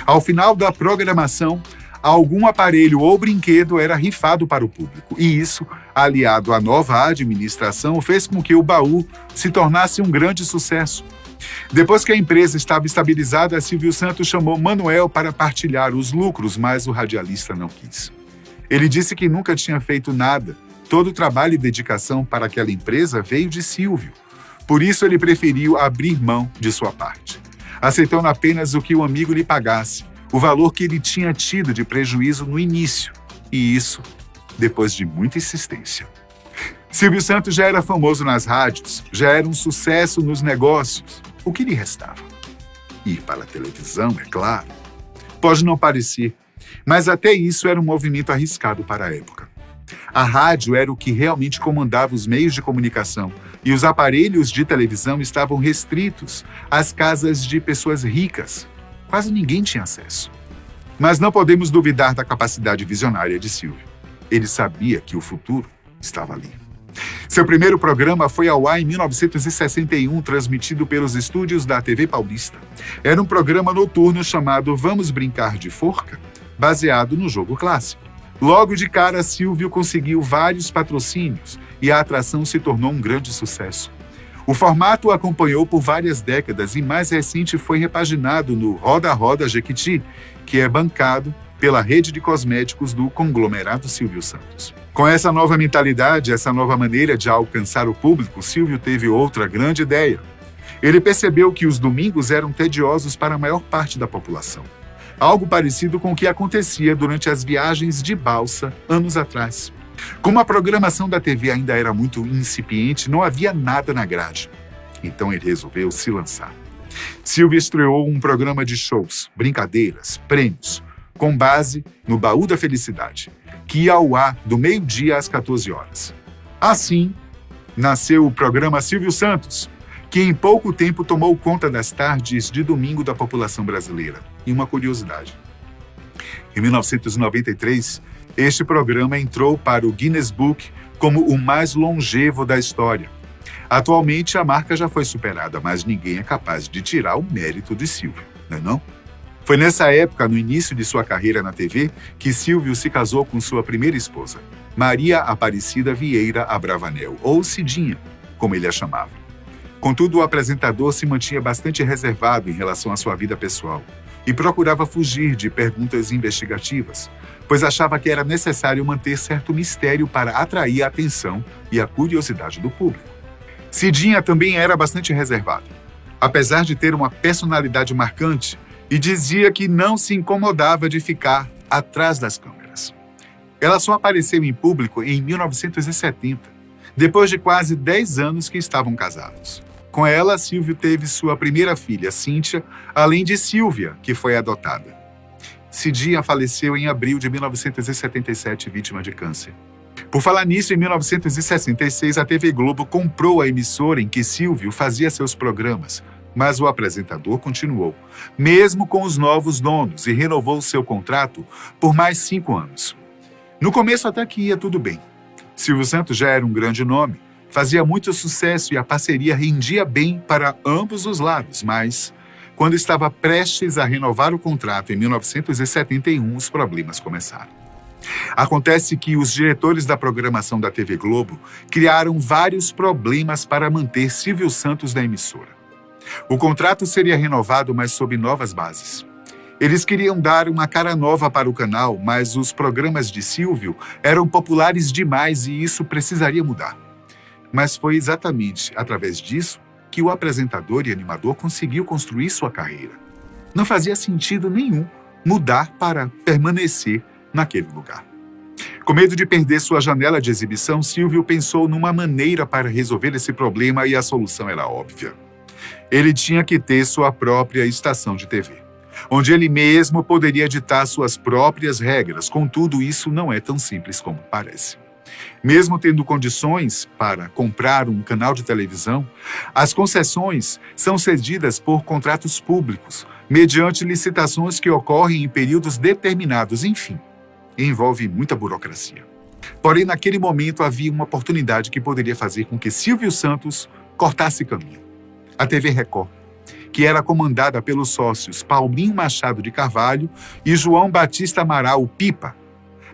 Ao final da programação, algum aparelho ou brinquedo era rifado para o público. E isso, aliado à nova administração, fez com que o Baú se tornasse um grande sucesso. Depois que a empresa estava estabilizada, Silvio Santos chamou Manoel para partilhar os lucros, mas o radialista não quis. Ele disse que nunca tinha feito nada. Todo o trabalho e dedicação para aquela empresa veio de Silvio. Por isso, ele preferiu abrir mão de sua parte. Aceitando apenas o que o amigo lhe pagasse, o valor que ele tinha tido de prejuízo no início. E isso, depois de muita insistência. Silvio Santos já era famoso nas rádios, já era um sucesso nos negócios. O que lhe restava? Ir para a televisão, é claro. Pode não parecer, mas até isso era um movimento arriscado para a época. A rádio era o que realmente comandava os meios de comunicação e os aparelhos de televisão estavam restritos às casas de pessoas ricas. Quase ninguém tinha acesso. Mas não podemos duvidar da capacidade visionária de Silvio. Ele sabia que o futuro estava ali. Seu primeiro programa foi ao ar em 1961, transmitido pelos estúdios da TV Paulista. Era um programa noturno chamado Vamos Brincar de Forca, baseado no jogo clássico. Logo de cara, Silvio conseguiu vários patrocínios e a atração se tornou um grande sucesso. O formato o acompanhou por várias décadas e mais recente foi repaginado no Roda Roda Jequiti, que é bancado pela rede de cosméticos do conglomerado Silvio Santos. Com essa nova mentalidade, essa nova maneira de alcançar o público, Silvio teve outra grande ideia. Ele percebeu que os domingos eram tediosos para a maior parte da população. Algo parecido com o que acontecia durante as viagens de balsa anos atrás. Como a programação da TV ainda era muito incipiente, não havia nada na grade. Então ele resolveu se lançar. Silvio estreou um programa de shows, brincadeiras, prêmios, com base no Baú da Felicidade, que ia ao ar do meio-dia às 14 horas. Assim, nasceu o programa Silvio Santos, que em pouco tempo tomou conta das tardes de domingo da população brasileira. E uma curiosidade. Em 1993, este programa entrou para o Guinness Book como o mais longevo da história. Atualmente, a marca já foi superada, mas ninguém é capaz de tirar o mérito de Silvio, não é não? Foi nessa época, no início de sua carreira na TV, que Silvio se casou com sua primeira esposa, Maria Aparecida Vieira Abravanel, ou Cidinha, como ele a chamava. Contudo, o apresentador se mantinha bastante reservado em relação à sua vida pessoal e procurava fugir de perguntas investigativas, pois achava que era necessário manter certo mistério para atrair a atenção e a curiosidade do público. Cidinha também era bastante reservada, apesar de ter uma personalidade marcante, e dizia que não se incomodava de ficar atrás das câmeras. Ela só apareceu em público em 1970, depois de quase 10 anos que estavam casados. Com ela, Silvio teve sua primeira filha, Cíntia, além de Silvia, que foi adotada. Cidinha faleceu em abril de 1977, vítima de câncer. Por falar nisso, em 1966, a TV Globo comprou a emissora em que Silvio fazia seus programas, mas o apresentador continuou, mesmo com os novos donos, e renovou seu contrato por mais 5 anos. No começo até que ia tudo bem. Silvio Santos já era um grande nome, fazia muito sucesso e a parceria rendia bem para ambos os lados, mas quando estava prestes a renovar o contrato em 1971, os problemas começaram. Acontece que os diretores da programação da TV Globo criaram vários problemas para manter Silvio Santos na emissora. O contrato seria renovado, mas sob novas bases. Eles queriam dar uma cara nova para o canal, mas os programas de Silvio eram populares demais e isso precisaria mudar. Mas foi exatamente através disso que o apresentador e animador conseguiu construir sua carreira. Não fazia sentido nenhum mudar para permanecer naquele lugar. Com medo de perder sua janela de exibição, Silvio pensou numa maneira para resolver esse problema e a solução era óbvia. Ele tinha que ter sua própria estação de TV, onde ele mesmo poderia ditar suas próprias regras. Contudo, isso não é tão simples como parece. Mesmo tendo condições para comprar um canal de televisão, as concessões são cedidas por contratos públicos, mediante licitações que ocorrem em períodos determinados, enfim, envolve muita burocracia. Porém, naquele momento havia uma oportunidade que poderia fazer com que Silvio Santos cortasse caminho. A TV Record, que era comandada pelos sócios Paulinho Machado de Carvalho e João Batista Amaral, o Pipa,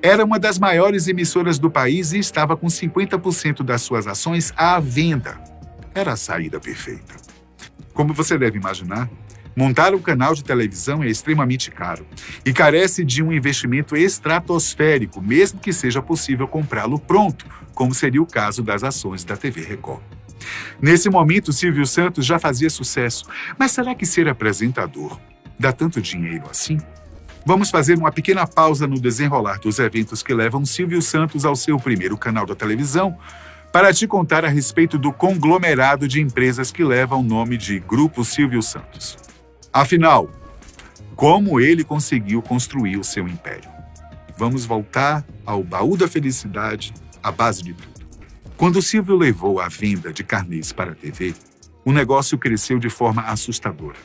era uma das maiores emissoras do país e estava com 50% das suas ações à venda. Era a saída perfeita. Como você deve imaginar, montar um canal de televisão é extremamente caro e carece de um investimento estratosférico, mesmo que seja possível comprá-lo pronto, como seria o caso das ações da TV Record. Nesse momento, Silvio Santos já fazia sucesso, mas será que ser apresentador dá tanto dinheiro assim? Vamos fazer uma pequena pausa no desenrolar dos eventos que levam Silvio Santos ao seu primeiro canal da televisão, para te contar a respeito do conglomerado de empresas que leva o nome de Grupo Silvio Santos. Afinal, como ele conseguiu construir o seu império? Vamos voltar ao baú da felicidade, a base de tudo. Quando Silvio levou a venda de carnês para a TV, o negócio cresceu de forma assustadora.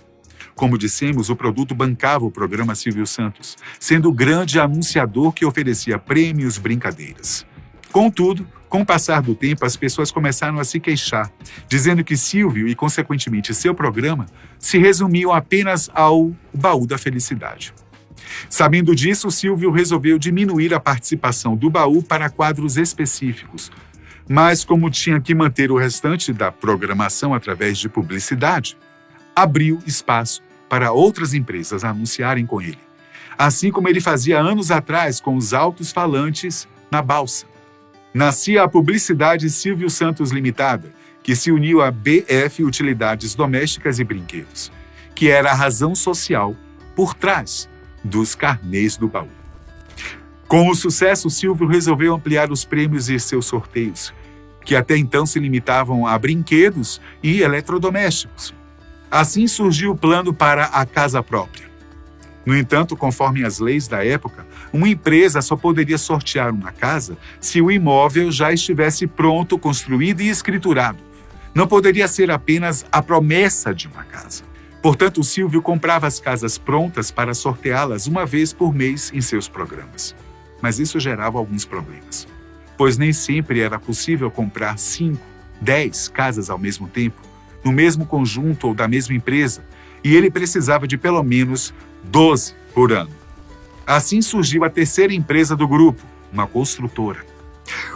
Como dissemos, o produto bancava o programa Silvio Santos, sendo o grande anunciador que oferecia prêmios, brincadeiras. Contudo, com o passar do tempo, as pessoas começaram a se queixar, dizendo que Silvio e, consequentemente, seu programa se resumiam apenas ao baú da felicidade. Sabendo disso, Silvio resolveu diminuir a participação do baú para quadros específicos. Mas, como tinha que manter o restante da programação através de publicidade, abriu espaço para outras empresas anunciarem com ele. Assim como ele fazia anos atrás com os altos-falantes na balsa. Nascia a Publicidade Silvio Santos Limitada, que se uniu à BF Utilidades Domésticas e Brinquedos, que era a razão social por trás dos carnês do baú. Com o sucesso, Silvio resolveu ampliar os prêmios e seus sorteios, que até então se limitavam a brinquedos e eletrodomésticos. Assim surgiu o plano para a casa própria. No entanto, conforme as leis da época, uma empresa só poderia sortear uma casa se o imóvel já estivesse pronto, construído e escriturado. Não poderia ser apenas a promessa de uma casa. Portanto, Silvio comprava as casas prontas para sorteá-las uma vez por mês em seus programas. Mas isso gerava alguns problemas, pois nem sempre era possível comprar 5, 10 casas ao mesmo tempo, no mesmo conjunto ou da mesma empresa, e ele precisava de pelo menos 12 por ano. Assim surgiu a terceira empresa do grupo, uma construtora.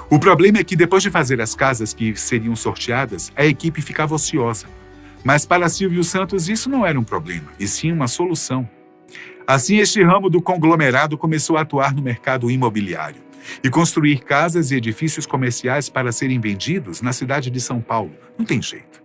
O problema é que depois de fazer as casas que seriam sorteadas, a equipe ficava ociosa. Mas para Silvio Santos isso não era um problema, e sim uma solução. Assim, este ramo do conglomerado começou a atuar no mercado imobiliário e construir casas e edifícios comerciais para serem vendidos na cidade de São Paulo. Não tem jeito.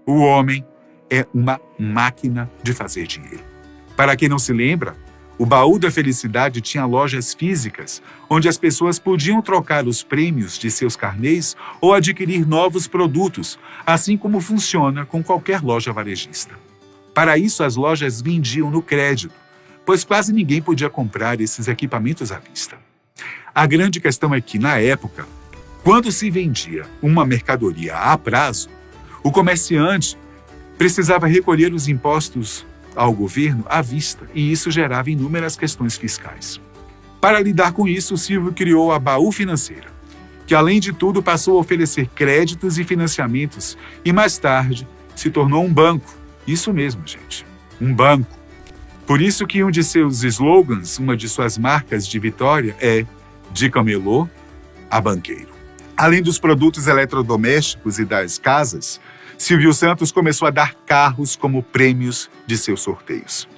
O homem é uma máquina de fazer dinheiro. Para quem não se lembra, o Baú da Felicidade tinha lojas físicas, onde as pessoas podiam trocar os prêmios de seus carnês ou adquirir novos produtos, assim como funciona com qualquer loja varejista. Para isso, as lojas vendiam no crédito, pois quase ninguém podia comprar esses equipamentos à vista. A grande questão é que, na época, quando se vendia uma mercadoria a prazo, o comerciante precisava recolher os impostos ao governo à vista, e isso gerava inúmeras questões fiscais. Para lidar com isso, Silvio criou a Baú Financeira, que além de tudo passou a oferecer créditos e financiamentos, e mais tarde se tornou um banco. Isso mesmo, gente, um banco. Por isso que um de seus slogans, uma de suas marcas de vitória é de camelô a banqueiro. Além dos produtos eletrodomésticos e das casas, Silvio Santos começou a dar carros como prêmios de seus sorteios.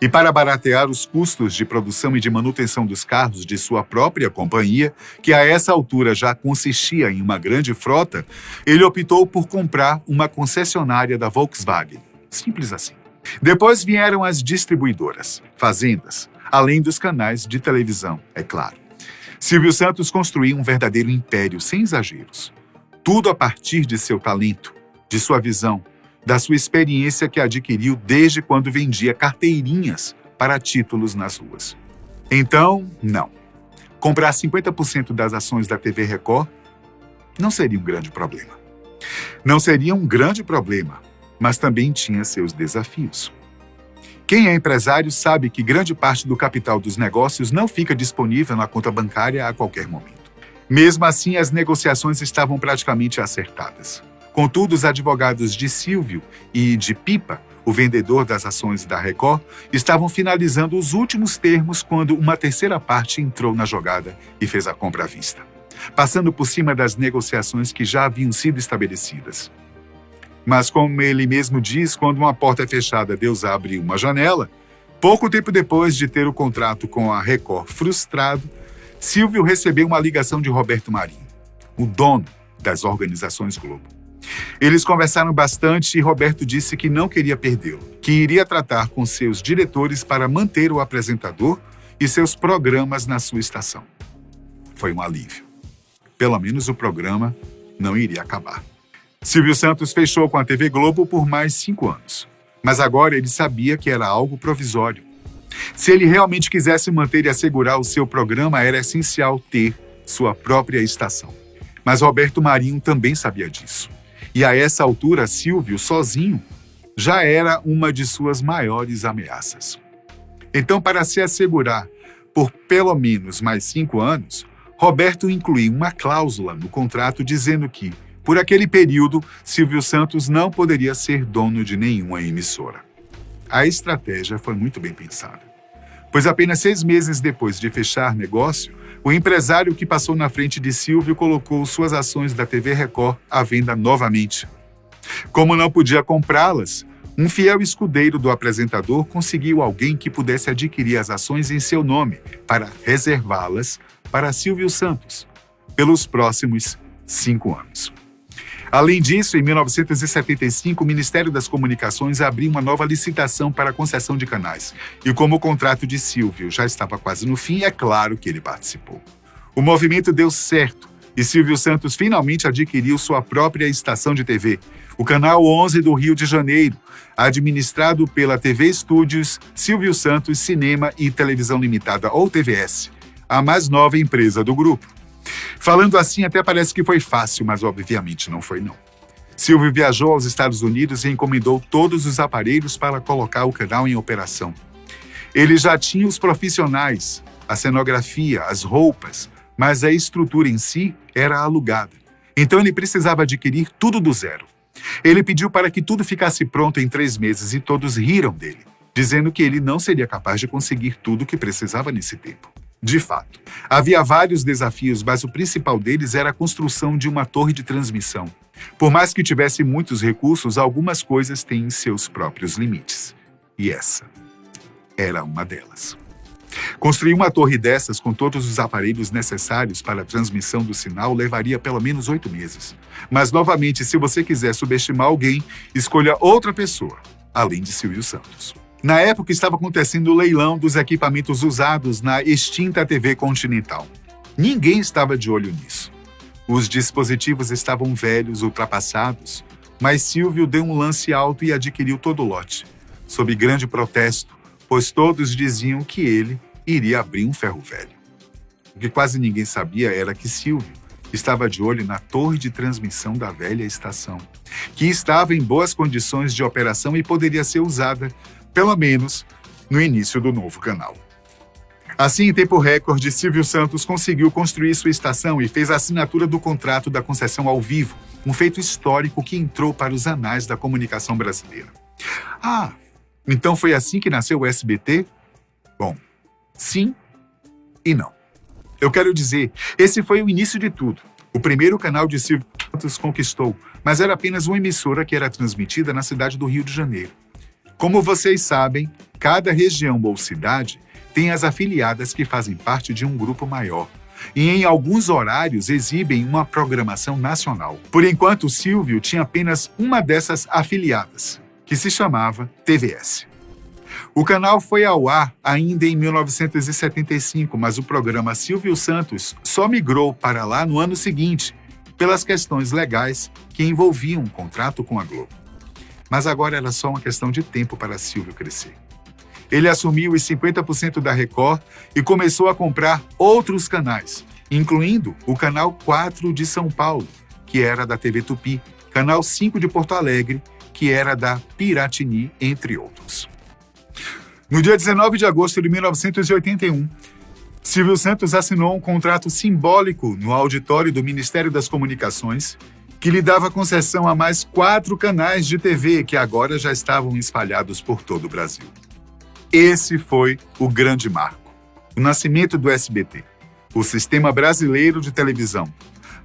E para baratear os custos de produção e de manutenção dos carros de sua própria companhia, que a essa altura já consistia em uma grande frota, ele optou por comprar uma concessionária da Volkswagen. Simples assim. Depois vieram as distribuidoras, fazendas, além dos canais de televisão, é claro. Silvio Santos construiu um verdadeiro império, sem exageros. Tudo a partir de seu talento, de sua visão, da sua experiência que adquiriu desde quando vendia carteirinhas para títulos nas ruas. Então, não. Comprar 50% das ações da TV Record não seria um grande problema. Não seria um grande problema, mas também tinha seus desafios. Quem é empresário sabe que grande parte do capital dos negócios não fica disponível na conta bancária a qualquer momento. Mesmo assim, as negociações estavam praticamente acertadas. Contudo, os advogados de Silvio e de Pipa, o vendedor das ações da Record, estavam finalizando os últimos termos quando uma terceira parte entrou na jogada e fez a compra à vista, passando por cima das negociações que já haviam sido estabelecidas. Mas, como ele mesmo diz, quando uma porta é fechada, Deus abre uma janela. Pouco tempo depois de ter o contrato com a Record frustrado, Silvio recebeu uma ligação de Roberto Marinho, o dono das organizações Globo. Eles conversaram bastante e Roberto disse que não queria perdê-lo, que iria tratar com seus diretores para manter o apresentador e seus programas na sua estação. Foi um alívio. Pelo menos o programa não iria acabar. Silvio Santos fechou com a TV Globo por mais 5 anos. Mas agora ele sabia que era algo provisório. Se ele realmente quisesse manter e assegurar o seu programa, era essencial ter sua própria estação. Mas Roberto Marinho também sabia disso. E a essa altura, Silvio, sozinho, já era uma de suas maiores ameaças. Então, para se assegurar por pelo menos mais 5 anos, Roberto incluiu uma cláusula no contrato dizendo que, por aquele período, Silvio Santos não poderia ser dono de nenhuma emissora. A estratégia foi muito bem pensada, pois apenas 6 meses depois de fechar negócio, o empresário que passou na frente de Silvio colocou suas ações da TV Record à venda novamente. Como não podia comprá-las, um fiel escudeiro do apresentador conseguiu alguém que pudesse adquirir as ações em seu nome para reservá-las para Silvio Santos pelos próximos 5 anos. Além disso, em 1975, o Ministério das Comunicações abriu uma nova licitação para a concessão de canais. E como o contrato de Silvio já estava quase no fim, é claro que ele participou. O movimento deu certo e Silvio Santos finalmente adquiriu sua própria estação de TV, o Canal 11 do Rio de Janeiro, administrado pela TV Estúdios Silvio Santos Cinema e Televisão Limitada, ou TVS, a mais nova empresa do grupo. Falando assim, até parece que foi fácil, mas obviamente não foi não. Silvio viajou aos Estados Unidos e encomendou todos os aparelhos para colocar o canal em operação. Ele já tinha os profissionais, a cenografia, as roupas, mas a estrutura em si era alugada. Então ele precisava adquirir tudo do zero. Ele pediu para que tudo ficasse pronto em 3 meses e todos riram dele, dizendo que ele não seria capaz de conseguir tudo o que precisava nesse tempo. De fato, havia vários desafios, mas o principal deles era a construção de uma torre de transmissão. Por mais que tivesse muitos recursos, algumas coisas têm seus próprios limites. E essa era uma delas. Construir uma torre dessas com todos os aparelhos necessários para a transmissão do sinal levaria pelo menos 8 meses. Mas, novamente, se você quiser subestimar alguém, escolha outra pessoa, além de Silvio Santos. Na época, estava acontecendo o leilão dos equipamentos usados na extinta TV Continental. Ninguém estava de olho nisso. Os dispositivos estavam velhos, ultrapassados, mas Silvio deu um lance alto e adquiriu todo o lote, sob grande protesto, pois todos diziam que ele iria abrir um ferro velho. O que quase ninguém sabia era que Silvio estava de olho na torre de transmissão da velha estação, que estava em boas condições de operação e poderia ser usada pelo menos no início do novo canal. Assim, em tempo recorde, Silvio Santos conseguiu construir sua estação e fez a assinatura do contrato da concessão ao vivo, um feito histórico que entrou para os anais da comunicação brasileira. Ah, então foi assim que nasceu o SBT? Bom, sim e não. Eu quero dizer, esse foi o início de tudo. O primeiro canal de Silvio Santos conquistou, mas era apenas uma emissora que era transmitida na cidade do Rio de Janeiro. Como vocês sabem, cada região ou cidade tem as afiliadas que fazem parte de um grupo maior e em alguns horários exibem uma programação nacional. Por enquanto, Silvio tinha apenas uma dessas afiliadas, que se chamava TVS. O canal foi ao ar ainda em 1975, mas o programa Silvio Santos só migrou para lá no ano seguinte, pelas questões legais que envolviam um contrato com a Globo. Mas agora era só uma questão de tempo para Silvio crescer. Ele assumiu os 50% da Record e começou a comprar outros canais, incluindo o Canal 4 de São Paulo, que era da TV Tupi, Canal 5 de Porto Alegre, que era da Piratini, entre outros. No dia 19 de agosto de 1981, Silvio Santos assinou um contrato simbólico no auditório do Ministério das Comunicações, que lhe dava concessão a mais 4 canais de TV que agora já estavam espalhados por todo o Brasil. Esse foi o grande marco, o nascimento do SBT, o Sistema Brasileiro de Televisão,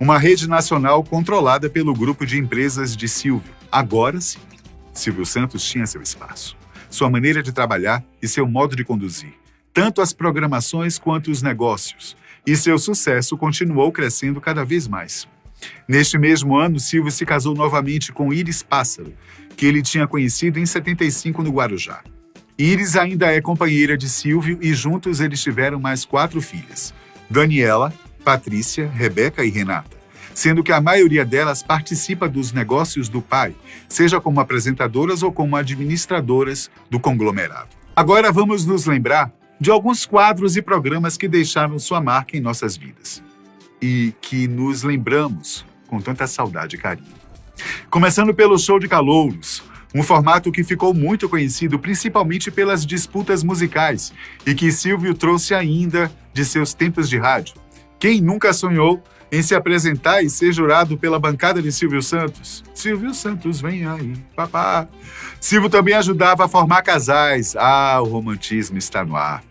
uma rede nacional controlada pelo grupo de empresas de Silvio. Agora sim, Silvio Santos tinha seu espaço, sua maneira de trabalhar e seu modo de conduzir, tanto as programações quanto os negócios, e seu sucesso continuou crescendo cada vez mais. Neste mesmo ano, Silvio se casou novamente com Iris Pássaro, que ele tinha conhecido em 75 no Guarujá. Iris ainda é companheira de Silvio e juntos eles tiveram mais 4 filhas: Daniela, Patrícia, Rebeca e Renata. sendo que a maioria delas participa dos negócios do pai, seja como apresentadoras ou como administradoras do conglomerado. Agora vamos nos lembrar de alguns quadros e programas que deixaram sua marca em nossas vidas e que nos lembramos com tanta saudade e carinho. Começando pelo Show de Calouros, um formato que ficou muito conhecido principalmente pelas disputas musicais e que Silvio trouxe ainda de seus tempos de rádio. Quem nunca sonhou em se apresentar e ser jurado pela bancada de Silvio Santos? Silvio Santos, vem aí, papá. Silvio também ajudava a formar casais. O romantismo está no ar.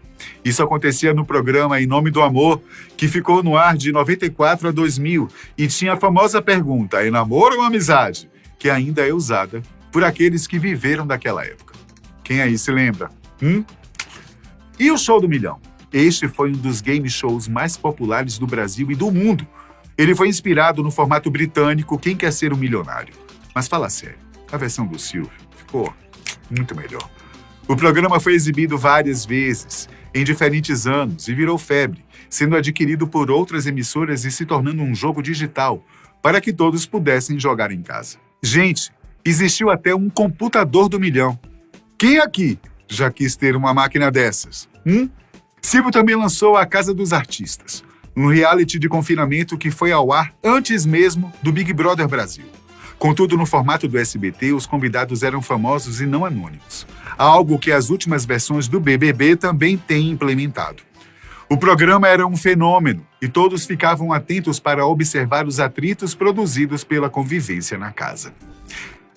Isso acontecia no programa Em Nome do Amor, que ficou no ar de 94 a 2000 e tinha a famosa pergunta, é namoro ou amizade? Que ainda é usada por aqueles que viveram daquela época. Quem aí se lembra? E o Show do Milhão? Este foi um dos game shows mais populares do Brasil e do mundo. Ele foi inspirado no formato britânico Quem Quer Ser um Milionário. Mas fala sério, a versão do Silvio ficou muito melhor. O programa foi exibido várias vezes, em diferentes anos, e virou febre, sendo adquirido por outras emissoras e se tornando um jogo digital, para que todos pudessem jogar em casa. Gente, existiu até um computador do milhão. Quem aqui já quis ter uma máquina dessas? Silvio também lançou A Casa dos Artistas, um reality de confinamento que foi ao ar antes mesmo do Big Brother Brasil. Contudo, no formato do SBT, os convidados eram famosos e não anônimos, algo que as últimas versões do BBB também têm implementado. O programa era um fenômeno e todos ficavam atentos para observar os atritos produzidos pela convivência na casa.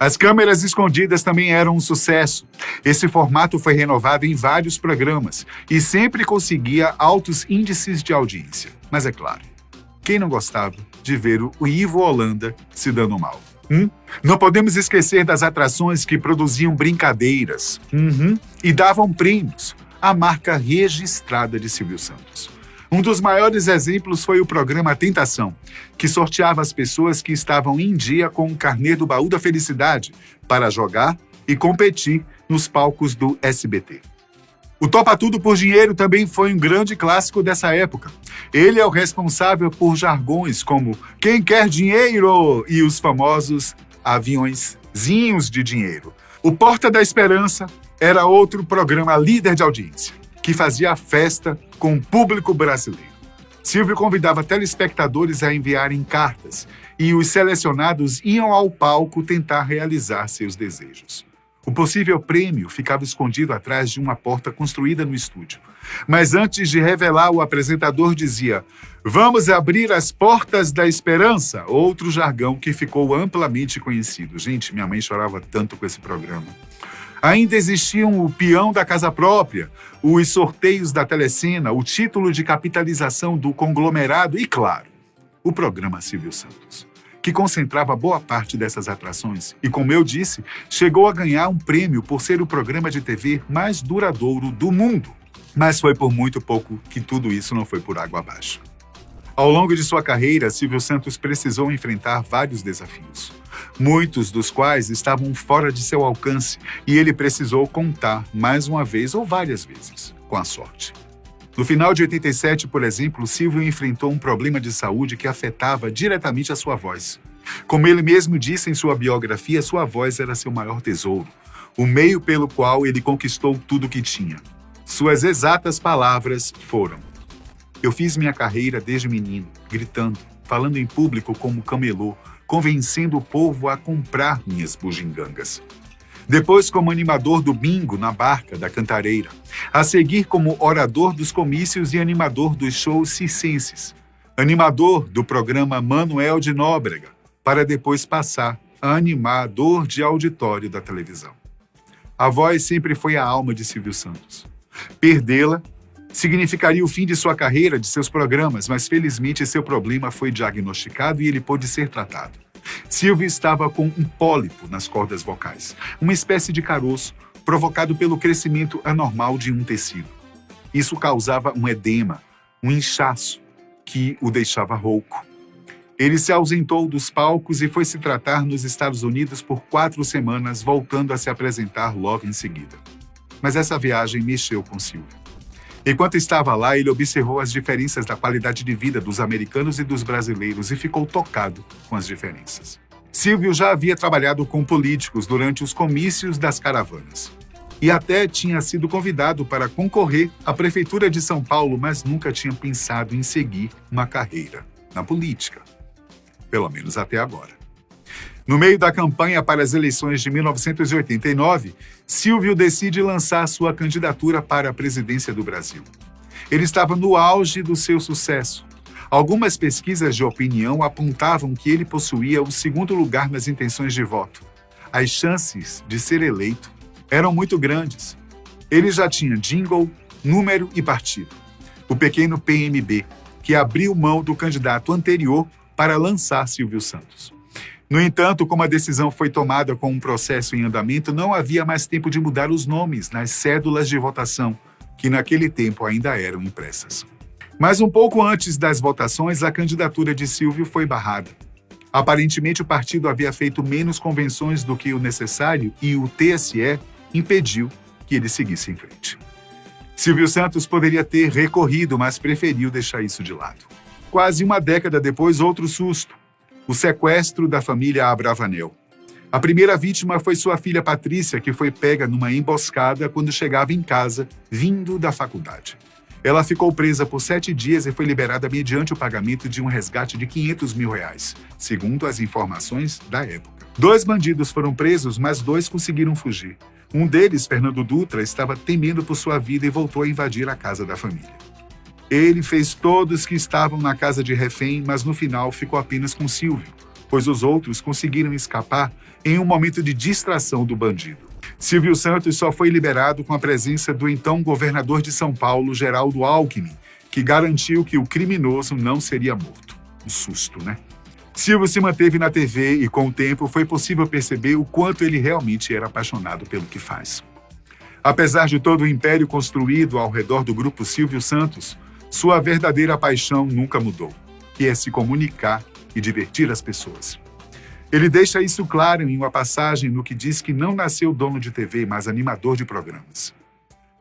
As câmeras escondidas também eram um sucesso. Esse formato foi renovado em vários programas e sempre conseguia altos índices de audiência. Mas é claro, quem não gostava de ver o Ivo Holanda se dando mal? Não podemos esquecer das atrações que produziam brincadeiras e davam prêmios à marca registrada de Silvio Santos. Um dos maiores exemplos foi o programa Tentação, que sorteava as pessoas que estavam em dia com o carnê do Baú da Felicidade para jogar e competir nos palcos do SBT. O Topa Tudo por Dinheiro também foi um grande clássico dessa época. Ele é o responsável por jargões como quem quer dinheiro e os famosos aviõezinhos de dinheiro. O Porta da Esperança era outro programa líder de audiência, que fazia a festa com o público brasileiro. Silvio convidava telespectadores a enviarem cartas e os selecionados iam ao palco tentar realizar seus desejos. O possível prêmio ficava escondido atrás de uma porta construída no estúdio. Mas antes de revelar, o apresentador dizia: "Vamos abrir as portas da esperança", outro jargão que ficou amplamente conhecido. Gente, minha mãe chorava tanto com esse programa. Ainda existiam o peão da casa própria, os sorteios da telecena, o título de capitalização do conglomerado e, claro, o programa Silvio Santos, que concentrava boa parte dessas atrações e, como eu disse, chegou a ganhar um prêmio por ser o programa de TV mais duradouro do mundo. Mas foi por muito pouco que tudo isso não foi por água abaixo. Ao longo de sua carreira, Silvio Santos precisou enfrentar vários desafios, muitos dos quais estavam fora de seu alcance, e ele precisou contar mais uma vez ou várias vezes com a sorte. No final de 87, por exemplo, Silvio enfrentou um problema de saúde que afetava diretamente a sua voz. Como ele mesmo disse em sua biografia, sua voz era seu maior tesouro, o meio pelo qual ele conquistou tudo o que tinha. Suas exatas palavras foram: "Eu fiz minha carreira desde menino, gritando, falando em público como camelô, convencendo o povo a comprar minhas bugigangas. Depois como animador do bingo na Barca da Cantareira, a seguir como orador dos comícios e animador dos shows circenses, animador do programa Manuel de Nóbrega, para depois passar a animador de auditório da televisão. A voz sempre foi a alma de Silvio Santos. Perdê-la significaria o fim de sua carreira, de seus programas, mas felizmente seu problema foi diagnosticado e ele pôde ser tratado. Silvio estava com um pólipo nas cordas vocais, uma espécie de caroço provocado pelo crescimento anormal de um tecido. Isso causava um edema, um inchaço, que o deixava rouco. Ele se ausentou dos palcos e foi se tratar nos Estados Unidos por 4 semanas, voltando a se apresentar logo em seguida. Mas essa viagem mexeu com Silvio. Enquanto estava lá, ele observou as diferenças da qualidade de vida dos americanos e dos brasileiros e ficou tocado com as diferenças. Silvio já havia trabalhado com políticos durante os comícios das caravanas. E até tinha sido convidado para concorrer à Prefeitura de São Paulo, mas nunca tinha pensado em seguir uma carreira na política. Pelo menos até agora. No meio da campanha para as eleições de 1989, Silvio decide lançar sua candidatura para a presidência do Brasil. Ele estava no auge do seu sucesso. Algumas pesquisas de opinião apontavam que ele possuía o segundo lugar nas intenções de voto. As chances de ser eleito eram muito grandes. Ele já tinha jingle, número e partido. O pequeno PMB, que abriu mão do candidato anterior para lançar Silvio Santos. No entanto, como a decisão foi tomada com um processo em andamento, não havia mais tempo de mudar os nomes nas cédulas de votação, que naquele tempo ainda eram impressas. Mas um pouco antes das votações, a candidatura de Silvio foi barrada. Aparentemente, o partido havia feito menos convenções do que o necessário e o TSE impediu que ele seguisse em frente. Silvio Santos poderia ter recorrido, mas preferiu deixar isso de lado. Quase uma década depois, outro susto. O sequestro da família Abravanel. A primeira vítima foi sua filha Patrícia, que foi pega numa emboscada quando chegava em casa, vindo da faculdade. Ela ficou presa por 7 dias e foi liberada mediante o pagamento de um resgate de R$500 mil, segundo as informações da época. 2 bandidos foram presos, mas 2 conseguiram fugir. Um deles, Fernando Dutra, estava temendo por sua vida e voltou a invadir a casa da família. Ele fez todos que estavam na casa de refém, mas no final ficou apenas com Silvio, pois os outros conseguiram escapar em um momento de distração do bandido. Silvio Santos só foi liberado com a presença do então governador de São Paulo, Geraldo Alckmin, que garantiu que o criminoso não seria morto. Um susto, né? Silvio se manteve na TV e, com o tempo, foi possível perceber o quanto ele realmente era apaixonado pelo que faz. Apesar de todo o império construído ao redor do grupo Silvio Santos, sua verdadeira paixão nunca mudou, que é se comunicar e divertir as pessoas. Ele deixa isso claro em uma passagem no que diz que não nasceu dono de TV, mas animador de programas.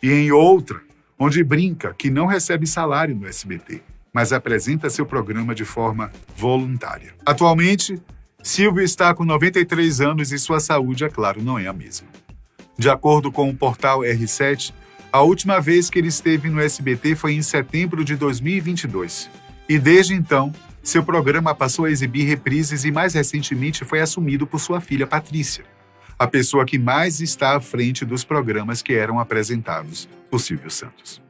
E em outra, onde brinca que não recebe salário no SBT, mas apresenta seu programa de forma voluntária. Atualmente, Silvio está com 93 anos e sua saúde, é claro, não é a mesma. De acordo com o portal R7, a última vez que ele esteve no SBT foi em setembro de 2022. E desde então, seu programa passou a exibir reprises e mais recentemente foi assumido por sua filha Patrícia, a pessoa que mais está à frente dos programas que eram apresentados por Silvio Santos.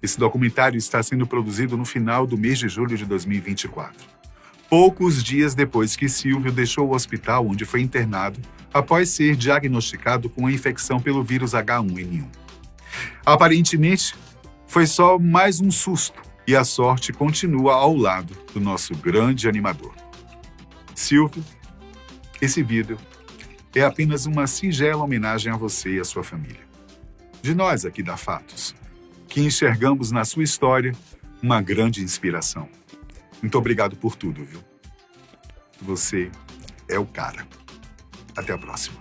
Esse documentário está sendo produzido no final do mês de julho de 2024, poucos dias depois que Silvio deixou o hospital onde foi internado após ser diagnosticado com a infecção pelo vírus H1N1. Aparentemente, foi só mais um susto e a sorte continua ao lado do nosso grande animador. Silvio, esse vídeo é apenas uma singela homenagem a você e a sua família. De nós aqui da Fatos, que enxergamos na sua história uma grande inspiração. Muito obrigado por tudo, viu? Você é o cara. Até a próxima.